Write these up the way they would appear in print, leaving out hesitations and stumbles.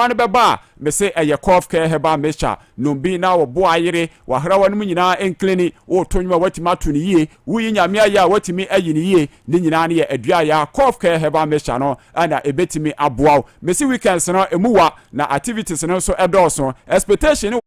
Ane beba me se eye cough care heba mixture numbi na wo bo ayere wa hra wanu nyina enkleni wo tonwa watima to ne yie wo yi nyame aya watimi ayi ne yie ne nyina ne ye adua ya cough care heba mixture no ana ebetimi aboa me se weekends no emuwa na activities no so edoso expectation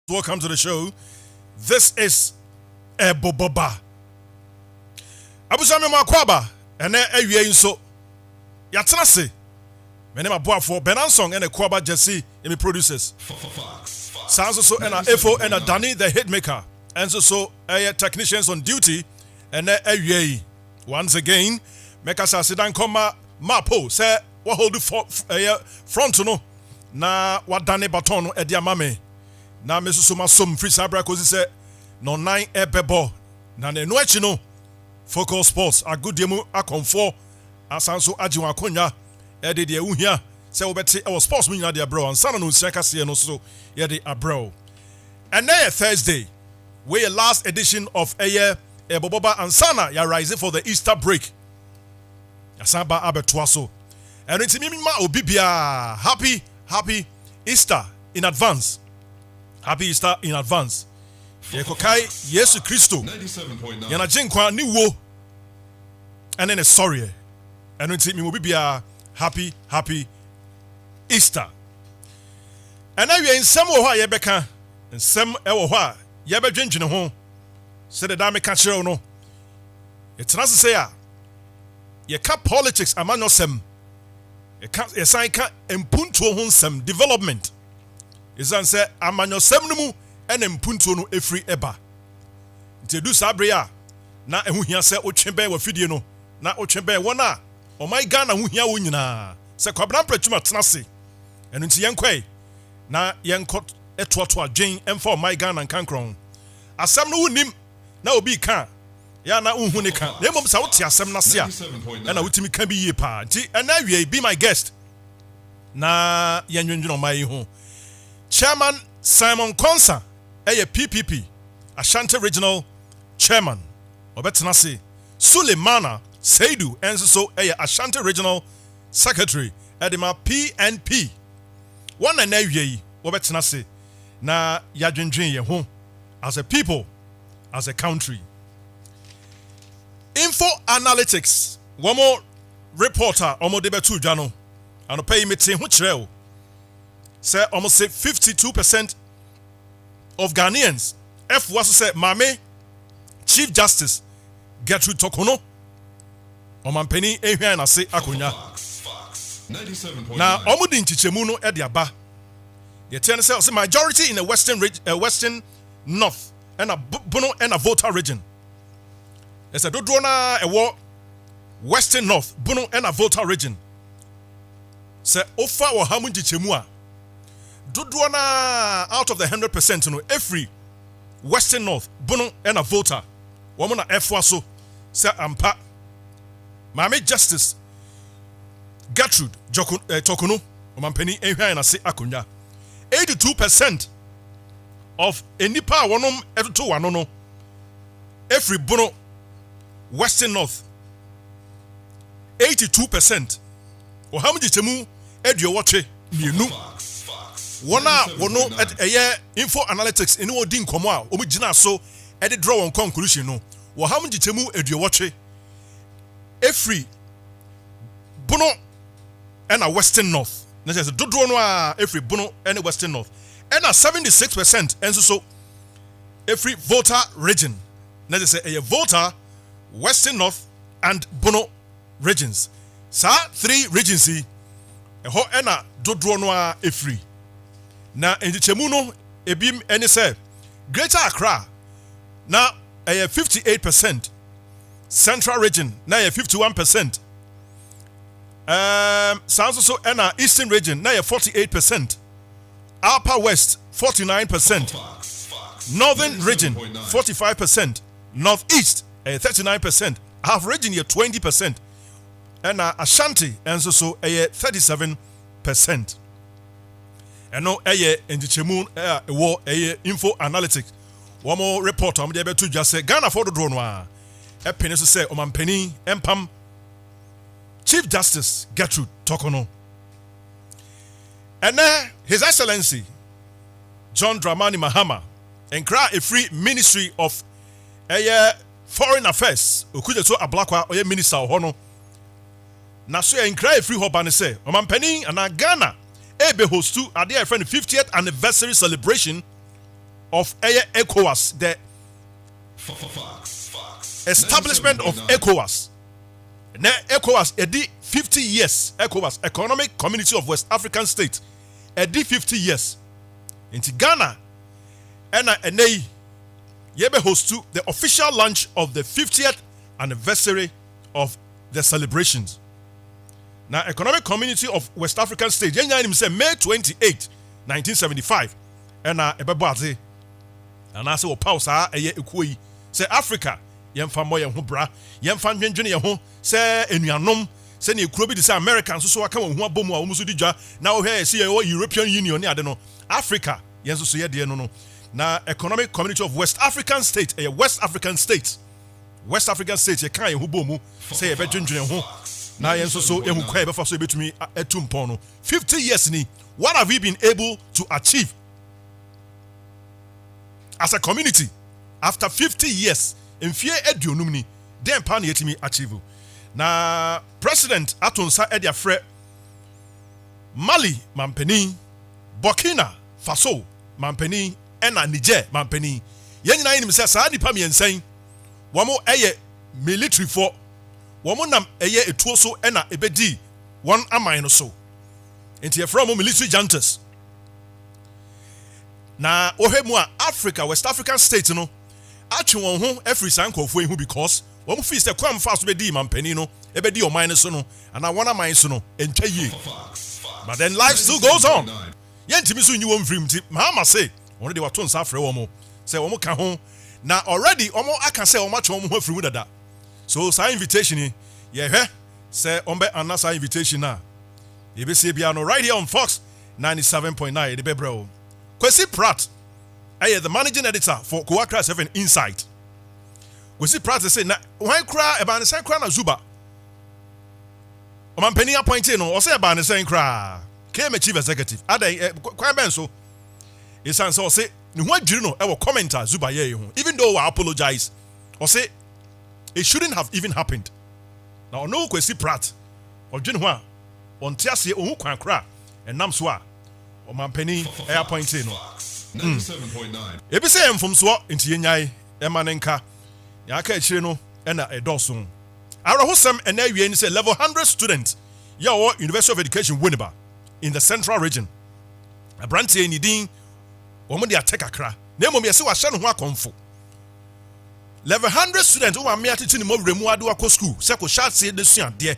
Welcome to the show. This is Eboboba. Abusame Kwaba and awie nso. Yatena se. Me ne maboafo Benansong and Kwaba Jesse emi producers. Sounds so and Efo and Danny the hitmaker. And so technicians on duty and awie. Once again, make us sidan koma mapo say what hold the front no na what Danny baton no e dia mame. Na me so masom free sabra kozi say no 9 ebebo na no echi no Focal Sports agudemu akonfo asanso ajiwa akonya e de uhia say wobeti e sports mu nyina de abro ansana no nsia kase no so ye de abro. And now Thursday we last edition of Eboboba ansana ya rising for the Easter break. Asamba abetwaso. And it's me ma obibia happy Easter in advance. Happy Easter in advance. Yekokai Yesu Kristo. Yana jinkwa ni wo. And then sorry. And it's me obibia happy Easter. And now we are in some wo ha yebeka. In some ewo ha yebedwendwene ho. Said the dame catch no. It's not to say you can't politics among yourself. You can't impunto honsem development. Is an say among yourself no and impunto no every eba. Te do sabria na ehu hia se otwembe wa fidie no na otwembe wona o my Ghana hu hia wo nyina se Kwabena pretuma tenase enu nti yenkwai na yenkot etoto adwen emfa o my Ghana nkankron asem no wunim na obi ka ya na unhu ne ka na mom sa wote asem na se a na wutimi ka bi yie pa nti na wie be my guest na yenwendwen o mai ho Chairman Simon Konsa PPP Ashanti Regional Chairman Obetenase Sulemana Seidu and so Ashanti Regional Secretary Edema PNP one and awie Obetenase na yadwendwen ye ho as a people, as a country. Info Analytics one more reporter omo debe tu dwano and pay meeting ho kire say almost say 52% of Ghanaians F was say Mame Chief Justice Gertrude Tokono Omampeni ehwan na se akonya na omo di ntichemu no e de aba ye tell say majority in the western north and a bono and a voter region. There's a dodona a western north bono and a voter region. Say ofa or hamu ntichemu dodona out of the 100% no every western north bono and a voter woman efwa so say ampa Mame Justice Gertrude Tokono omampeni ehwan na se akonya 82% of enipa wonom eto wano no every bono western north 82% o hamji temu edu woche mienu wona wono info analytics eni odi nkomo a omu gina so e draw on conclusion no wo hamji temu edu woche every bono and a western north na say dodo no a every bono and western north and a 76% and so every voter region na say a voter western north and bono regions sa 3 regions e ho and a dodo no a every na endichemu no ebim any say Greater Accra na 58%, Central region na 51%, sounds also in our Eastern region na 48%, Upper West 49%, Northern region 45%, Northeast 39%, half region 20%, and Ashanti and so 37%. And no in the Chemun war info analytics. One more report I'm able to just say Ghana for the drone a penny to say Omampeni Empam Chief Justice Gertrude Tokono. And His Excellency John Dramani Mahama and cry a free Ministry of Foreign Affairs okuje so ablakwa oye minister hono na so en cry free hobane say Omampeni and Ghana ebe host to at their 50th anniversary celebration of ECOWAS, the establishment of ECOWAS. Now ECOWAS edi 50 years. ECOWAS, Economic Community of West African States, edi 50 years. Into Ghana, and yebe host to the official launch of the 50th anniversary of the celebrations. Now, Economic Community of West African States, say May 28, 1975, and Eboboba, and I say, Pausa, say Africa, Yemfa Moya Hubra, Yemfa Junior Ho, say Enuanom, send you Krobi to Americans, so I come on Bomo, Musudija, now here, see European Union, I don't know, Africa, yes, so yeah, no. Now, Economic Community of West African States, a West African States, West African States, a kind of Hubomu, say a veteran Junior Ho. Now, so 50 years ni, what have we been able to achieve as a community after 50 years? In fear edunumni, then pan yetimi achieve. Now, President Atonsa Edia Fre Mali Mampeni, Burkina Faso Mampeni, Ena Niger Mampeni. Yen na him says Sadi Pami and saying, Wamo eye military for Woman eye etuoso ena ebedi one amine no so. Enti from military juntas. Na ohemu Africa, West African States no. Achi won ho every sankofo ehu because won fi se kwam fast be di mampani no ebedi o mine so no and I want mine so no entwa yie. But then life still goes on. Yentimi so nyi won frim ti mahama say won de wato nsa afre wo mo say wo mo ka ho na already omo aka say wo ma che wo mo afri mu dada. So, sa invitation, yeah, say, another invitation now. You be see piano right here on Fox 97.9, the Bebro. Kwesi Pratt, the managing editor for Kuwakra 7 Insight. Kwesi Pratt say, why cry about the same cry na Zuba? Oman penny appointed no, or say about the same cry. Came a chief executive. Quite ben so. It's answer say, what you know, I will comment Zuba ye, even though I apologize, or say, it shouldn't have even happened. Now, no Kwesi Pratt or Jinhua on Tiasi Kra and Namswa or Mampeni Airpoint. 97.9. Ebise from Swa into Yenyai, Emanenka, Yaka Chino, and a Dawson. Our Hosam and Nayan say level 100 students, Yaw University of Education Winneba in the central region. A branty in Yidin, Woman dia take a cra. Nemo me a sewa shan wa comfort. Level 100 students who are me at the mob remuadu ako school, Seko shot say the same dear.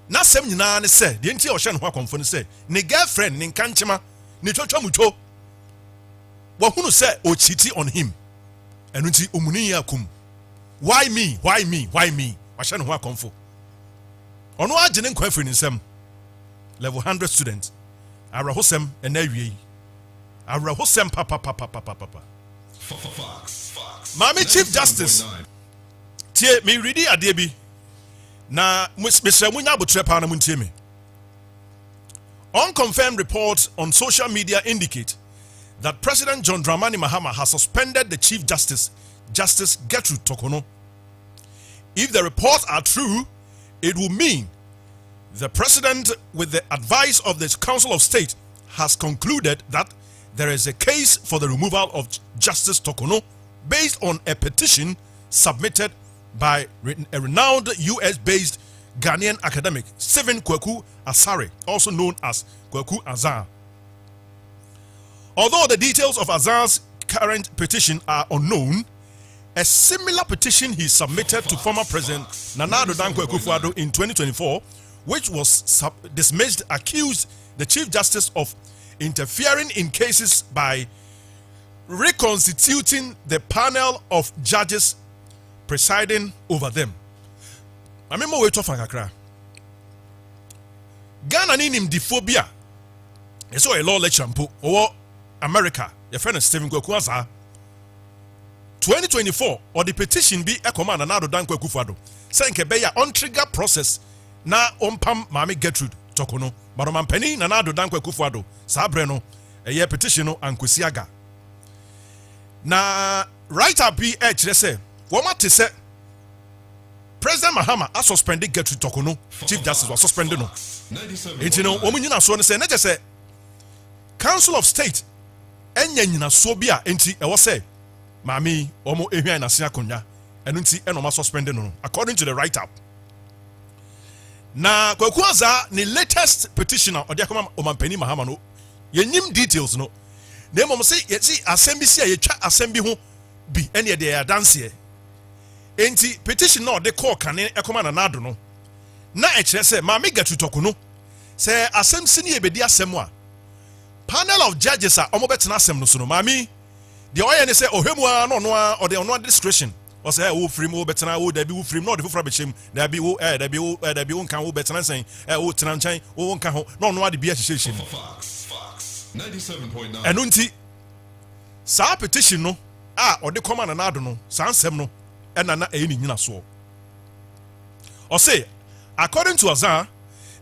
Na sem nyina ne say, the enti o hye no akomfo ne say, ne girlfriend ne nkanchema, ne twotwa muto. Wa hunu say o cheat on him. Enu nti omuni yakum. Why me? Why me? Why me? Wa hye no akomfo. Ono agene nkwanfri ne nsem. Level 100 students. Arahosem ena wie. Arahosem papa. Mami Chief Justice. Tie me ready adebi. Na Mr. Munya Butrepa na muntie me. Unconfirmed reports on social media indicate that President John Dramani Mahama has suspended the Chief Justice, Justice Gertrude Tokono. If the reports are true, it will mean the President, with the advice of the Council of State, has concluded that there is a case for the removal of Justice Tokono based on a petition submitted by a renowned US-based Ghanaian academic, Stephen Kwaku Asare, also known as Kwaku Azar. Although the details of Azar's current petition are unknown, a similar petition he submitted to former President Nana Addo Dankwa Akufo-Addo in 2024, which was dismissed, accused the Chief Justice of interfering in cases by reconstituting the panel of judges presiding over them. I remember we talk Akra. Ghana ni nimdiphobia. It's a law lecture or America. Your friend is Stephen Kwaku Azar. 2024 or the petition be a command Nana Addo Dankwa Akufo-Addo saying kebeya on trigger process na ompam Mami Gertrude Tokono. But on penny Nana Addo Dankwa Akufo-Addo sabreno a year petition and na right up be say what to say President Mahama has suspended Gertrude Tokono. Chief Justice was suspended no. You know, woman you know so say not just say Council of State enya nyina so bia enti e wo say maami omo ehwan na se akonya eno nti eno ma suspend no according to the write up. Na Kwakuaza ni latest petitioner odi akoma omampani Mahama no yenyim details no na emom se yeti asem bi si a yetwa asem bi ho bi ene ye de ya dance enti petition no de call kane ekoma na nado no na e kire se maami gatutoko no se asem si ne ebedi asem a panel of judges a omo betena asem no so no maami de oye ne se ohwemu a no no a ode ono discretion o say wo free mo betena wo da bi wo free no de fofra bechem da bi wo da bi wo nkan wo betena sen wo tena nchan wo nkan ho no no ade bi a hyehyehye 97.9 eno nti sa petition no a ode koma na nado no sa nsem no na e ni nyina so o say according to Azan,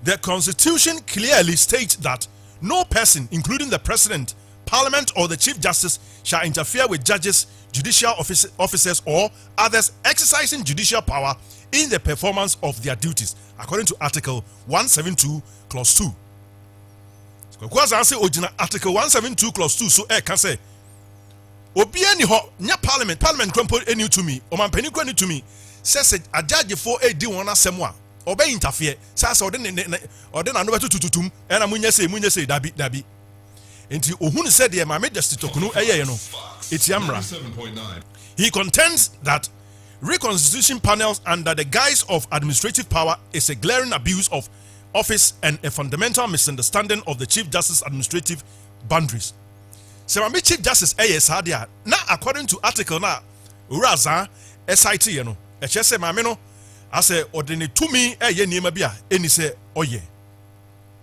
the constitution clearly states that no person, including the president, parliament, or the chief justice, shall interfere with judges, judicial officers, or others exercising judicial power in the performance of their duties, according to Article 172, Clause 2. Because I say, Article 172, Clause 2, so can say, Obi any ho, nya parliament crumple any to me, or man penny to me, says a judge for a D1 semwa. Obey interfere sasa ode na no tututum e na munye say dabi enti ohunu said the mama just tokunu eye no etiamra. He contends that reconstitution panels under the guise of administrative power is a glaring abuse of office and a fundamental misunderstanding of the chief justice administrative boundaries. So mama chief justice sadia na according to article na uraza SIT no e chese mama no ase ordinary to me eye niema bia eni se oye.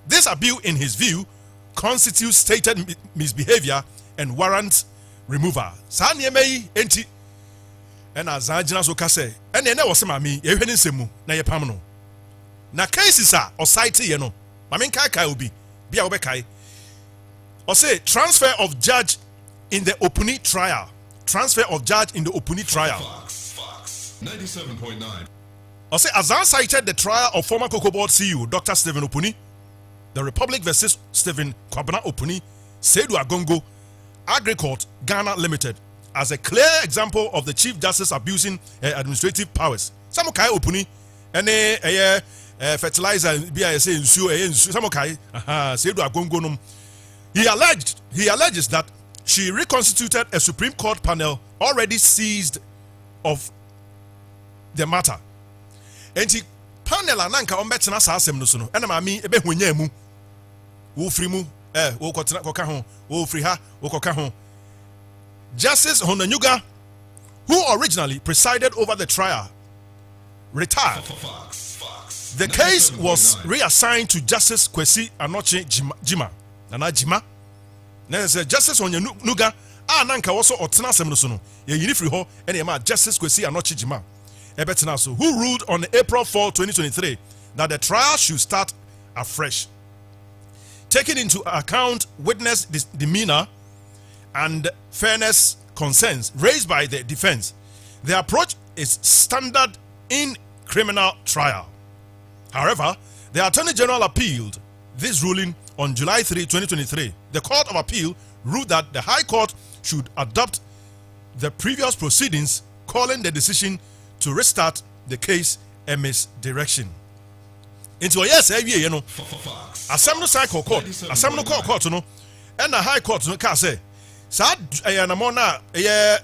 This abuse in his view constitutes stated misbehavior and warrants removal. Sa niema yi enti ena za gina so ka se ene na wo se mami ye hwene nsemu na ye pam no. Na cases a o site ye no mami kai obi bia wo be kai. O say transfer of judge in the Opuni trial. Transfer of judge in the Opuni trial. Fox 97.9. I say Azan cited the trial of former Cocoa Board CEO Dr. Stephen Opuni, the Republic versus Stephen Kwabena Opuni, Seydou Agongo, Agricourt Ghana Limited, as a clear example of the Chief Justice abusing administrative powers. Samukai Opuni, any fertilizer, BISA, Samukai, Seydou Agongo num. He alleges that she reconstituted a Supreme Court panel already seized of the matter. Enti panel ananka ombetena sa asem no so no ena maami ebe hwanya mu wo firi mu wo koka ho wo firi ha wo koka ho. Justice Honanyuga, who originally presided over the trial, retired. The case was reassigned to Justice Kwesi Anoche Jima. Nana Jima. Then said Justice Honanyuga ananka also otena asem no so no ye yiri firi ho ena ye ma Justice Kwesi Anoche Jima, who ruled on April 4, 2023, that the trial should start afresh. Taking into account witness demeanor and fairness concerns raised by the defense, the approach is standard in criminal trial. However, the Attorney General appealed this ruling on July 3, 2023. The Court of Appeal ruled that the High Court should adopt the previous proceedings, calling the decision to restart the case amidst direction. Into yes, you know, Assembly Cycle Court, Assembly Court, no, and the High Court, no, can say, Sad, Ayana,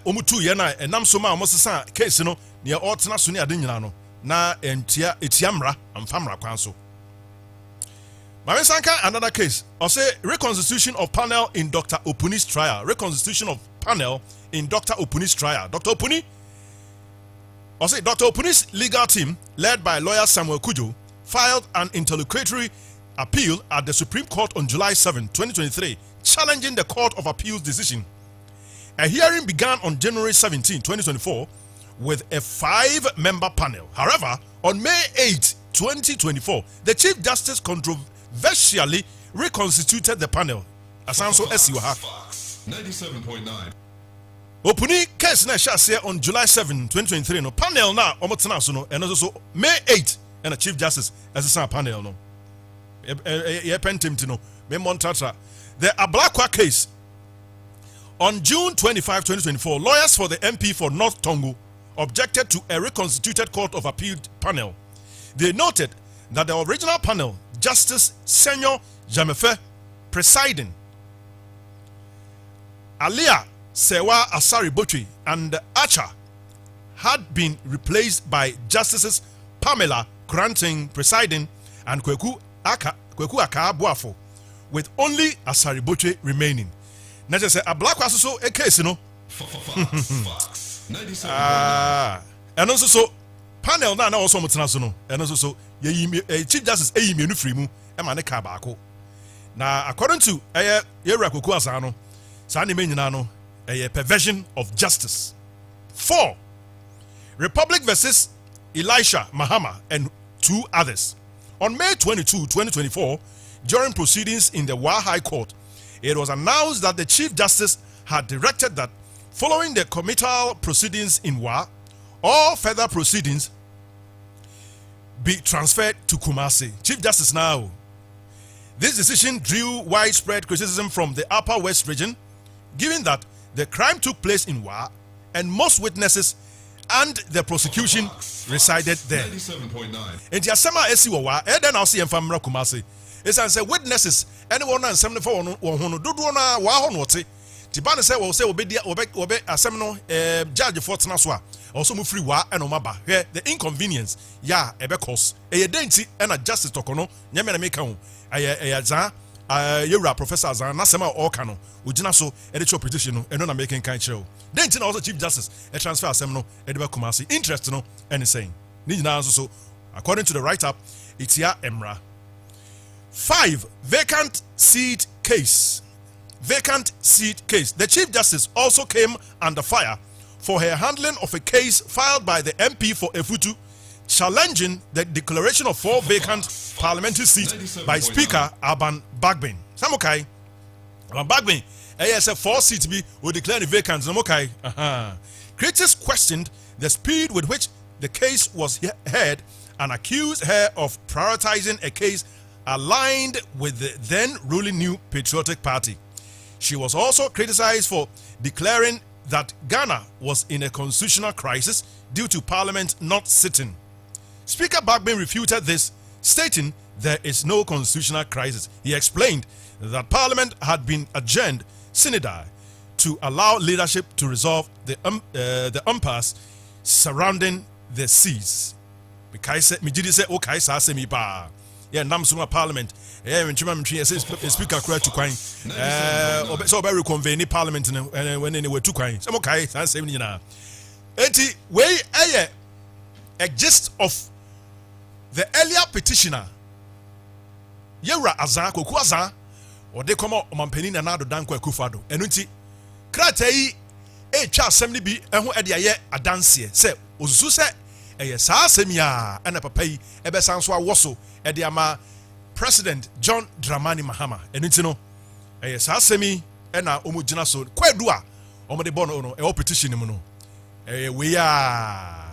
Omutu, Yana, and Namsoma, Mossa case, no, near Ortana Sunia Dinano, na and Etiamra and Famra Council. Marisanka, another case, I say reconstitution of panel in Dr. Opuni's trial. Reconstitution of panel in Dr. Opuni's trial. Dr. Opuni. I say Dr. Opuni's legal team, led by lawyer Samuel Kujo, filed an interlocutory appeal at the Supreme Court on July 7, 2023, challenging the Court of Appeal's decision. A hearing began on January 17, 2024, with a 5-member panel. However, on May 8, 2024, the Chief Justice controversially reconstituted the panel. Asanso Esiwaha. 97.9. Opuni case na share on July 7, 2023 no panel na omotena so no and also May 8 and a Chief Justice as a panel no ye pentimti no me montratra the Ablakwa case On June 25, 2024, lawyers for the MP for North Tongo objected to a reconstituted Court of Appeal panel. They noted that the original panel, Justice Senyor Jamefe presiding, Alia Sewa Asari Botwi and Acha, had been replaced by Justices Pamela Granting presiding and Kweku Aka Buafo, with only Asari Botwi remaining. Now just say a black was also a case, you know. Fox 97. And also so panel na also mutena so no. And also so Chief Justice Eyimi Free Emane Kabako. Now according to Yera Koku Asano, saa ne nyina no perversion of justice. 4. Republic versus Elisha Mahama and 2 others. On May 22, 2024, during proceedings in the Wa High Court, it was announced that the Chief Justice had directed that following the committal proceedings in Wa, all further proceedings be transferred to Kumasi. Chief Justice now. This decision drew widespread criticism from the Upper West region, given that the crime took place in Wa and most witnesses and the prosecution resided there. 97.9. And the Asama Esi Wa, then I'll see Famra Kumasi. It's as witnesses, anyone and 74 who do na wa honote. Tibana say will say obe asemno judge for Tanaswa, also move free wa and omaba. Here the inconvenience, ya ebe cause. A denti and a justice tokono, Yamana Mekao, a za. Yura Professor Zan, Nasema Okano, Ujina so editorial petition, and non American kind show. Then also Chief Justice, a transfer seminal, Edward Kumasi, interest no, and saying. Nina so, according to the write up, it's here Emra. 5. Vacant seat case. Vacant seat case. The Chief Justice also came under fire for her handling of a case filed by the MP for Efutu, challenging the declaration of 4 vacant parliamentary seats by Speaker Alban Bagbin. Samokai, Alban Bagbin, ASF 4 seats be will declare the vacant. Samokai. Critics questioned the speed with which the case was heard and accused her of prioritizing a case aligned with the then ruling New Patriotic Party. She was also criticized for declaring that Ghana was in a constitutional crisis due to Parliament not sitting. Speaker Bagbin refuted this, stating there is no constitutional crisis. He explained that Parliament had been adjourned sine die to allow leadership to resolve the impasse surrounding the seas. Because Mijidi said, "Okay, sa se mi pa." Yeah, Namsuma Parliament. Yeah, when Chimam Speaker Kura to Quine. So very convene Parliament when they were 2 coins. I'm okay, that's 70 now. 80 way a gist of the earlier petitioner. Yera Azan, Kokuaza, or they come out Mampeni and Nado Danko Kufado. And Unti Kratei, a child 70 be and who at ye a dance here. Say, Uzuse, a Sasemia, and a papai, a Besanswa Wasso, at the Ama President John Dramani Mahama. And Untino, a Sasemi, and a Omujina so, Quedua, Omade Bono, a petition. We are.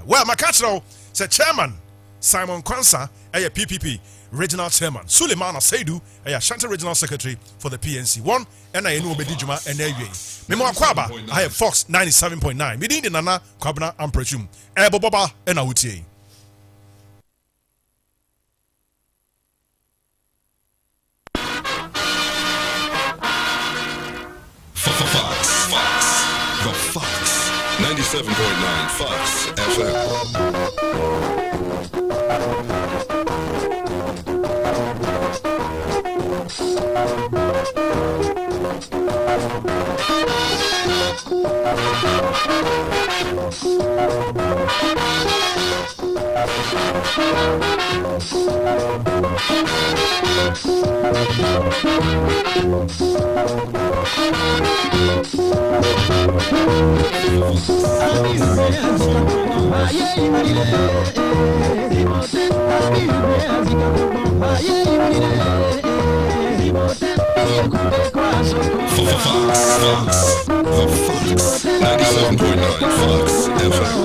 Well, my country said Chairman Simon Kwansa, a PPP Regional Chairman, Suleiman Saidu, a Shanti Regional Secretary for the PNC. 1 and I know Bedijuma and AUA. Memo Kwaba, I have Fox 97.9. Within the Nana, Kwabena, Amoratwum, Eboboba, and Autie. Fox. The Fox. 97.9 Fox FM. Fox 97.9 Fox FM.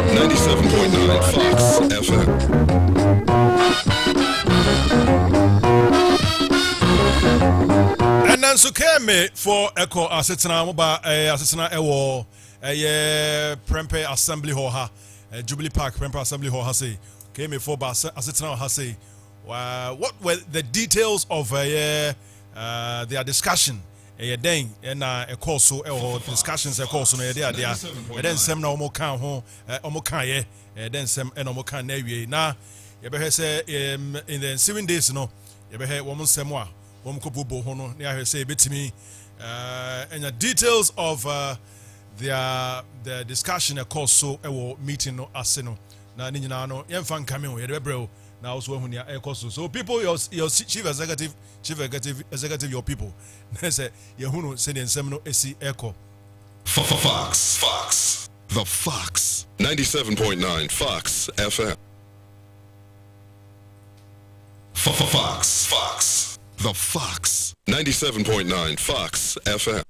Fox 97.9 Fox FM. And then so came for Echo Assetna Moba Assetna Ewo Prempe Assembly Hall Jubilee Park Prempe Assembly Hall Hase came for Assetna Hase. What were the details of their discussion? Then and a course or discussions a course on a day and then some no more can home omokaye then some and omokan nevi now you better say in the 7 days no you better woman semwa woman kobubo hono near say bit me and the details of the discussion a course so a meeting no aseno na ni nyina no yemfa nkame ho ye bro now also when you are so people your chief executive your people say you know send in seminal AC echo Fox the Fox 97.9 Fox FM Fox the Fox 97.9 Fox FM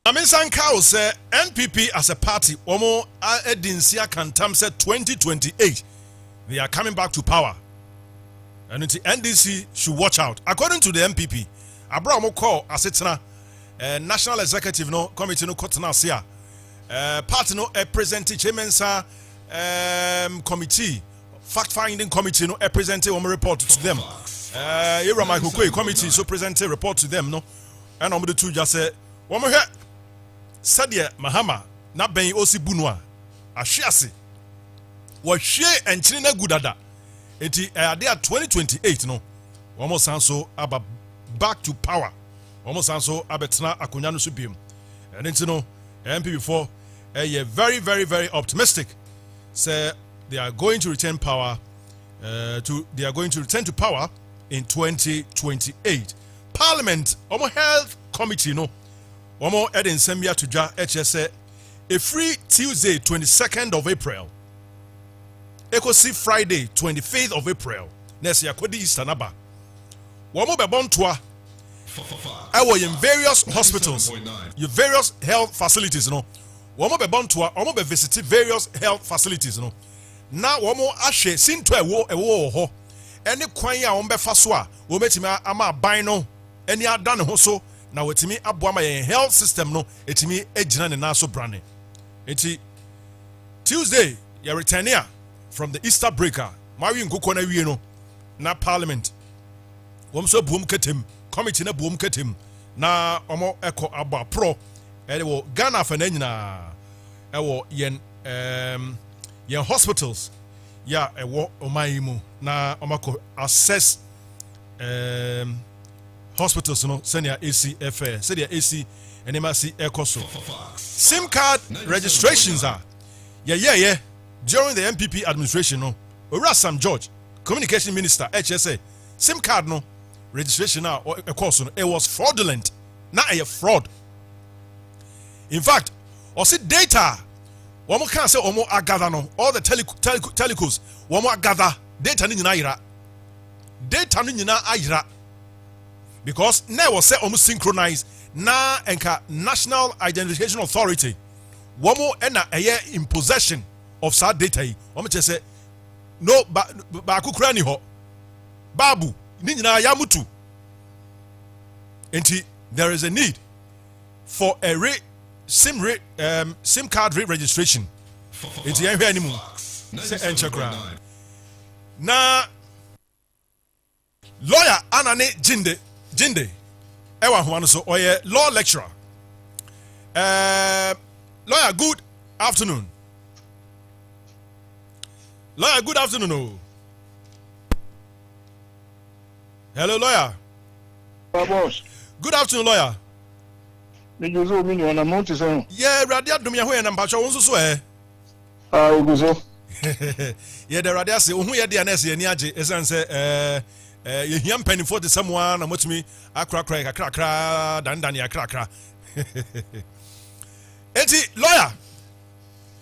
Aminsan Kao say NPP as a party omo edinsia kantam say 2028 they are coming back to power and the NDC should watch out according to the NPP Abraham call asetna national executive no committee no kotena sia party no present chairman sa committee fact finding committee no present one report to them Ira Michael Kwe committee so present a report to them no and on the two just say one more Sadia Mahama na ben osi bunwa ahwease wo hwe enchine na gudada enti ade 2028 no womo sanso aba back to power womo sanso abetena akonya no so biem enti no MP before very very very optimistic say they are going to retain power they are going to return to power in 2028. Parliament, Omo Health Committee, no, Omo Eden Sembia Tuja HSA, a free Tuesday, 22nd of April. Ekosi Friday, 25th of April. Next year, Kodi Easter Naba. Omo Bebontua. I was in various hospitals, your various health facilities, you know. Omo Bebontua, Omo be visit various health facilities, you know. Now Omo Ashe, sin to a wo. Any kwanya Ombe Faswa, Wometima Ama Bino. Any are done also now it's me abwama health system no etimi ejina ne naso brane enti Tuesday ya return here from the Easter breaker mawi nkoko na wie no na parliament wom so buom ketem committee na buom ketem na omo eko aba pro wo Ghana fa na nyina ewo yen hospitals ya ewo omayimu na omako assess hospitals, no, send your ACFA, send your AC and MRC Ecoso. SIM card registrations are, yeah. During the MPP administration, no, Sam George, Communication Minister, HSA, SIM card, no, registration now, Ecoso, it was fraudulent, not a fraud. In fact, or see data, one more can't say, one more gather, no, all the telecos, one more gather, data in Naira, data in Naira. Because now was set almost synchronized na enka National Identification Authority. One more ena a year in possession of sad data. One just say no ba kukrani ho babu ni nyina yamutu. Enti there is a need for a SIM card registration. Enti ya hwe animu. Say enchakra. Na lawyer Anane Jinde, ewa huano so oye law lecturer. Lawyer, good afternoon. Lawyer, good afternoon. Oh. Hello, lawyer. Boss. Good afternoon, lawyer. Yeah, Radia Dumia Hu and Pacho also so eh. Yeah, the Radia say, who ya the Anesi and Yaji, as say, young penny for the someone and watch me a crack dan crack. Enti lawyer,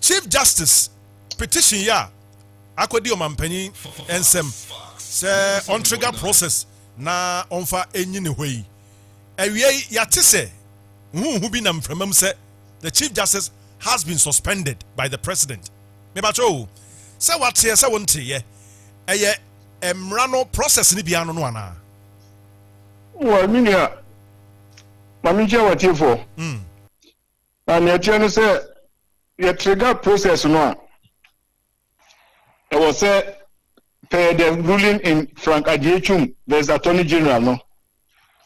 Chief Justice petition ya akodi o penny ensem say on trigger process na onfa enyi ne hoi. Ewie yate se hu bi na mframam say the Chief Justice has been suspended by the president. Me ba cho say what say wonte ye eye emrano process ni bia no ana. Well, minia mami je what you for. And you tell say your trigger process no. It was say per the ruling in Frank Ajiechum, there's Attorney General no.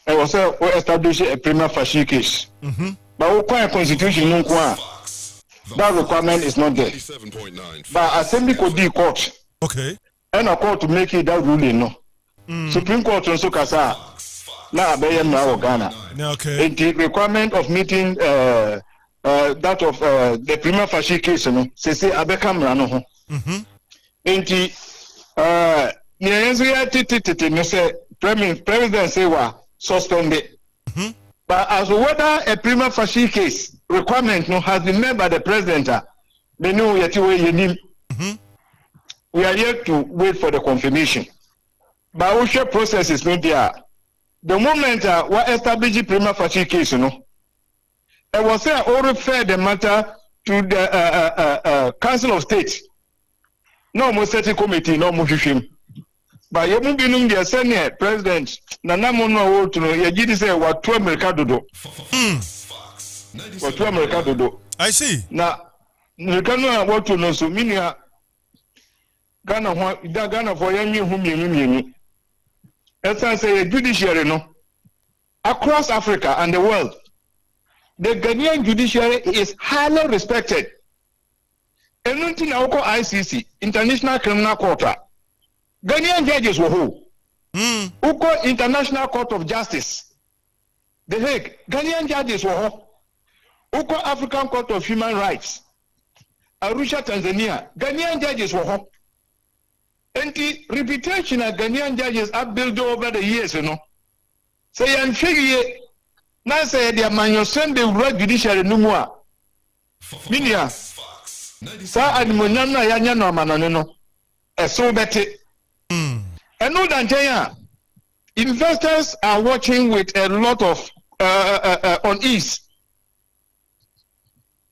It was say we establish a prima facie case. But we quite constitution no kwa. That requirement is not there. But assembly could be court. Okay. And a court to make it that ruling no. Supreme Court also kasa na abeye na Ghana. Okay. And the requirement of meeting that of the prima facie case no say abeka mra no ho. Enti nyenzo ya tititi no say president say wa suspended. But as whether a prima facie case requirement no has been made by the president, they know yet we are yet to wait for the confirmation. But our process is not there. The moment we establish prima facie case, you know, I was say or refer the matter to the Council of State. No more certain committee, no more him. But you must be known the senior president. Nana mono to know you did say what 2 America do. What 2 America do. I see. Now, you cannot want to know so many Ghana for young whom as I say, judiciary no across Africa and the world. The Ghanaian judiciary is highly respected. And nothing ICC, International Criminal Court. Ghanaian judges were who? Uko International Court of Justice. The Hague. Ghanaian judges were who? Uko African Court of Human Rights. Arusha, Tanzania. Ghanaian judges were who? And the reputation of Ghanaian judges have built over the years, you know. Say, I'm sure now say the man send the right judiciary no more. Minia, sir, and Munana Yanyano Manano, a so better. And no danger. Investors are watching with a lot of unease.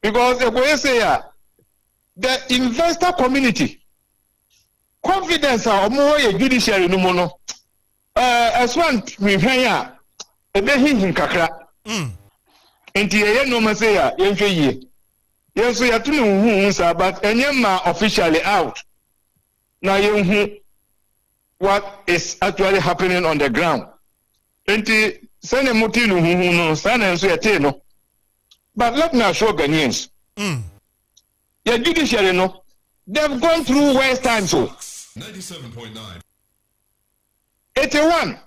Because the investor community confidence are more a judiciary no mono. As one we hear a behin kakra. Enti ye no masaya yenhwe ye. Yes, we are to sir, but enyema officially out. Now you what is actually happening on the ground. Enti sene mutilu no sana so yete no. But let me assure Ghanaians. The judiciary no, they've gone through worse times. So 97.9. 81.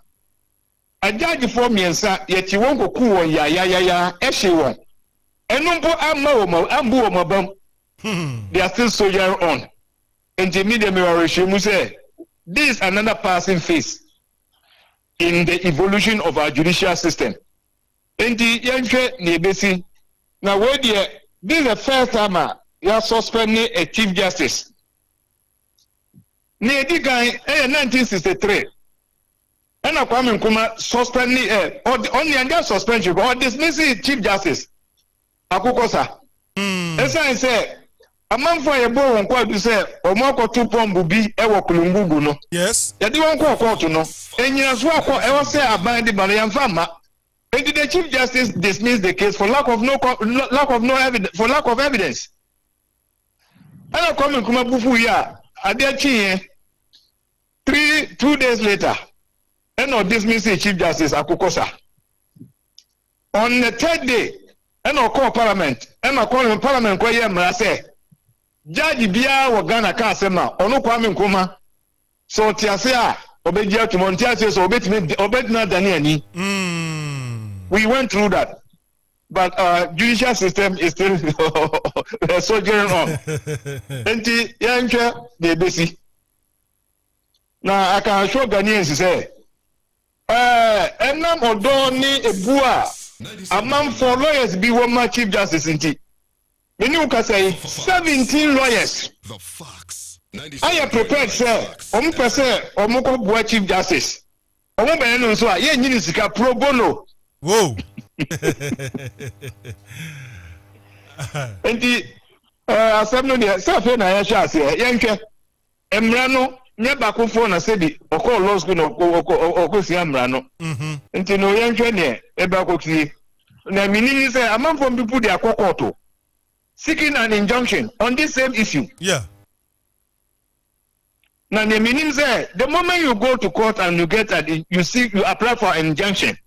A judge for me and say, yet you won't go cool ya eshiwon. And number ambu. They are still soldiering on. And the media mirror say this is another passing phase in the evolution of our judicial system. And the young now where this is the first time you are suspending a chief justice. Near the guy, 1963. And I come in Kuma suspending only under suspension or dismissing chief justice. Akukosa. As I say, a man for a boy on quite to say, or more 2 pound will be ever Kulumbu no. Yes. That you won't call to know. And you as well, I was say about the Balayan farmer. And the chief justice dismissed the case for lack of evidence. For lack of evidence. And I come in Kuma Bufu ya. Adiachi 2 days later. And I dismiss the chief justice Akukosa. On the 3rd day, and I call parliament. And I call him parliament kwa ye say, Judge Bia wa Ghana ka asema onu Kwame Nkrumah. So tiasea obejia to Montiase so obetna Daniani. We went through that. But judicial system is still soldiering on. Enti yanche de besi. Now I can assure Ghanaians say enam odo ni ebua amam for lawyers be one chief justice inti. Many can say 17 lawyers. The Fox. I am prepared, sir. Omoko Bua Chief Justice. Omo so ye nyini sika pro bono. Whoa. Enti asem no de safe na ya sha ase yenhwe emra no nye bakofo na se di okọ law school no okosi amra no. Enti no yenhwe ne e bakosi na minini say amamfo people dey akokoto seeking an injunction on this same issue. Yeah. Now the meaning say the moment you go to court and you get you apply for an injunction.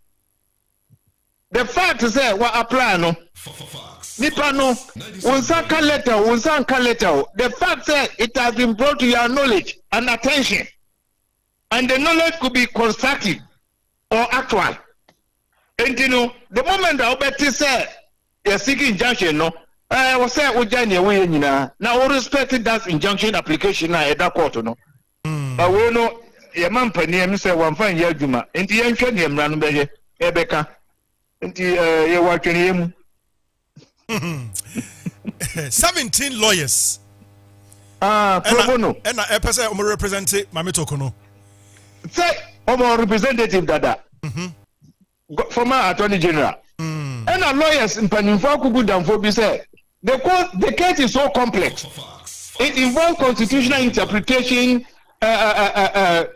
The fact is that what apply no. Nipa no unsanka letter. The fact that it has been brought to your knowledge and attention, and the knowledge could be constructive or actual. And you know the moment that Obeti say you're seeking injunction no. Was say ujani we nyina na we respect that injunction application na e da court no. We no ye man pani em say wan fan ye adwuma enti ye nhwe ne mra no be ebeka enti ye wa twene yemu 17 lawyers pro bono and a person omo represent Mame Tokono say omo representative dada former attorney general and a lawyers in panimfo akugu damfo bi say the case is so complex. It involves constitutional interpretation,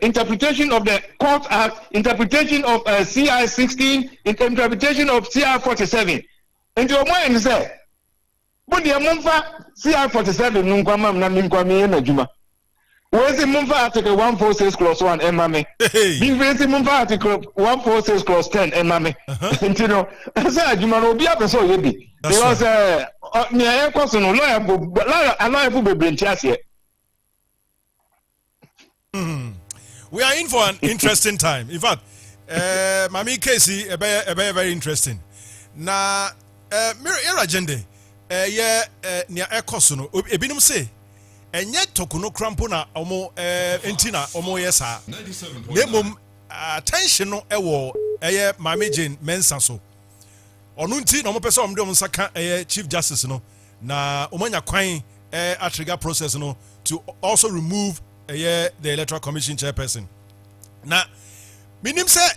interpretation of the Court Act, interpretation of CI 16, interpretation of CI 47. And your mind say, but the Mumfa CI 47 Nunkwama Namkwami Najuma. Where's the Mumfa Article 146 clause 1 Mame? Where's the Mumfa Article 146 clause 10 Mame? And you know, I said, you know, be up so yebi. Because near question, lawyer we are in for an interesting time. In fact, Mami Casey, very interesting. Na mirror agenda, near Ecosono, Ebinum say, enye tokuno krampo na omo entina omo yesa nemom attention no ewo eye Mame Jane Mensa so onu nti na omo pese omo de omo saka eye Chief Justice no na omanya kwan a trigger process no to also remove the Electoral Commission chairperson. Now, minim say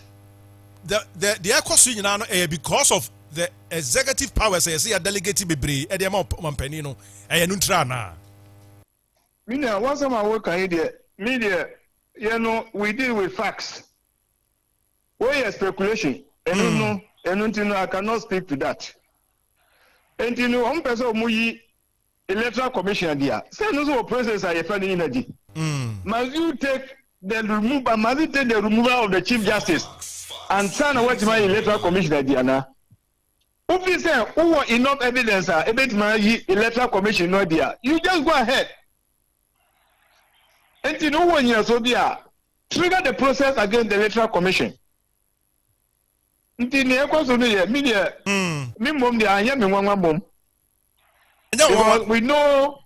the equation you know because of the executive powers say a delegate bebre e dey mampani no e nuntra na. Mina once my work here media you know we deal with facts. Where is speculation? And no I cannot speak to that. And you know one person muyi Electoral Commission there. Say no process are finding energy. Must you take the removal of the Chief Justice and sign what my Electoral Commission there now? If you say who enough evidence about my Electoral Commission no there, you just go ahead. And you know when you so there, trigger the process against the Electoral Commission. Until the echo so there, media, me mom there, I am me one mom. Because we know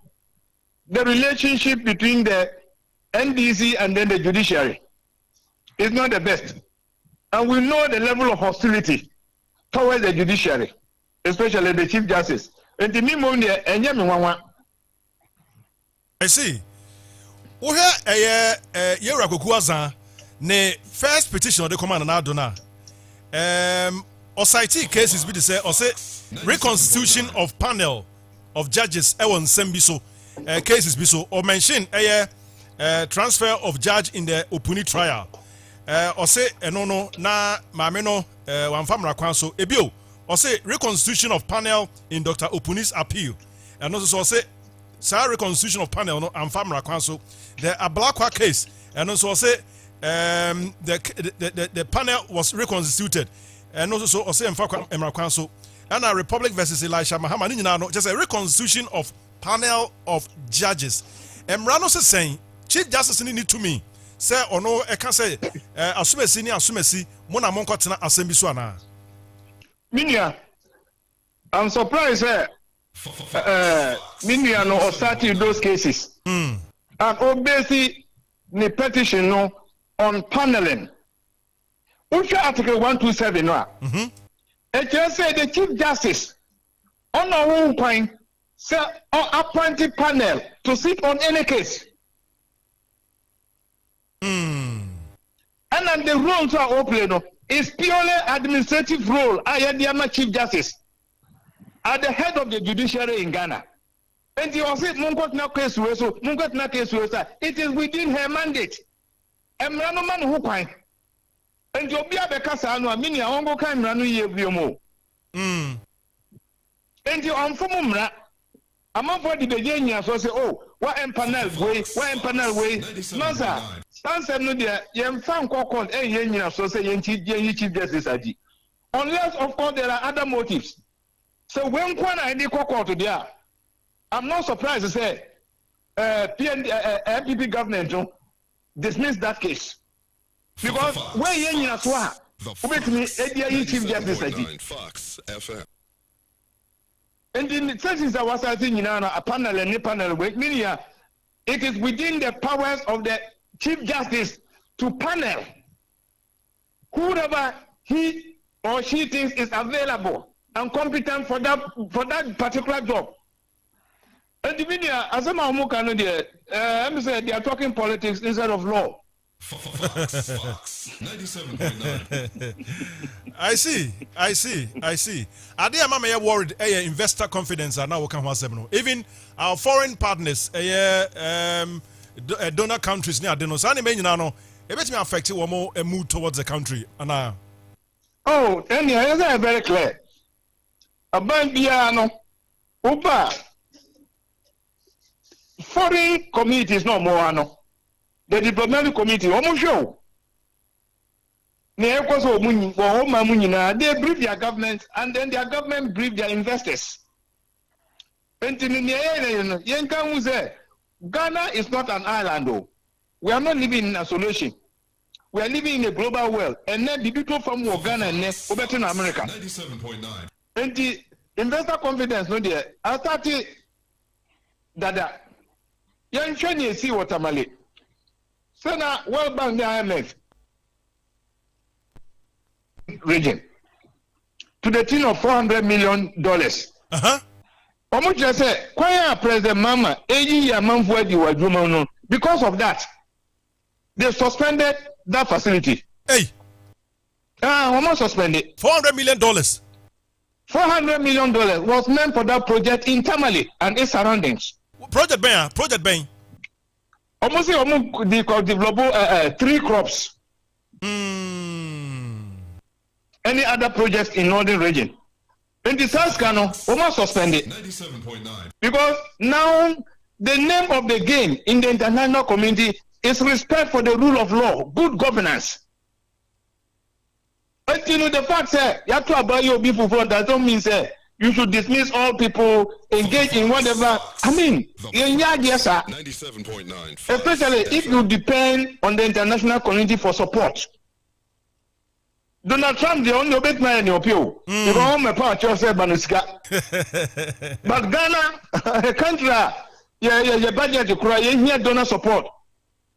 the relationship between the NDC and then the judiciary is not the best. And we know the level of hostility towards the judiciary, especially the Chief Justice. And the minimum there, I see. We have a year ne first petition of the command na dona. Osity cases be the say or say reconstitution of panel of judges ewon sembiso cases biso or mention transfer of judge in the Opuni trial or say no na Mame no wan famra kwan so ebio or say reconstitution of panel in Dr. Opuni's appeal and also say reconstitution of panel no and famra kwan so the Ablakwa case and also say the panel was reconstituted and also say emra kwan so and a Republic versus Elisha Mahama no just a reconstitution of panel of judges. Emrano se saying Chief Justice need to me say or no I can say asumesi mona monko tena assembly so ana. Minia, I'm surprised Minia no started those cases. And obviously the petition no on paneling. Which article 127 no. It just say the Chief Justice on our own point say or appointed panel to sit on any case. And then the roles are open is purely administrative role. I am the Chief Justice at the head of the judiciary in Ghana. And you also it is within her mandate. And man who point. And you be a bekasa no mini a wongo kan mra ye biomo. And you amfumumra amafo di begenya so say oh what empanel way maza answer no there yem fan kokon yenya so say yenchi Chief Justice aji unless of course there are other motives. So when kwana any kokon to there I'm not surprised to say MPP government dismiss that case. Because when you are so, Chief Justice Fox FM. And in the sense that was I think a panel and a panel meaning it is within the powers of the Chief Justice to panel whoever he or she thinks is available and competent for that particular job. And the media, as I'm say they are talking politics instead of law. Fox 97.9. I see. Are they mama worried investor confidence are now working on even our foreign partners donor countries near the no so any no it may affect one more a move towards the country and oh and yeah very clear about no uba foreign communities no more no. The diplomatic committee, almost show. They brief their government and then their government brief their investors. Ghana is not an island, though. We are not living in isolation. We are living in a global world. And then the people from Ghana and Latin America. 97.9. And the investor confidence, no dear. I started that. Yan Chani see what Amali. Sana World Bank the IMF region to the tune of $400 million. Omucha say, "Kwaya President Mama, because of that, they suspended that facility." Hey, almost suspended. $400 million. $400 million was meant for that project in Tamale and its surroundings. Project Bain. Almost develop 3 crops. Any other projects in northern region. In the South Kano, almost suspended. 97.9. Because now the name of the game in the international community is respect for the rule of law, good governance. But you know the fact that you have to abide your people for that don't mean say you should dismiss all people engage in whatever. I mean, yes, sir. 97.9. Especially if you depend on the international community for support. Donald Trump the only bit man in your pew. You go home part yourself Banuska. But Ghana, a country, your budget to cry, you hear donor support.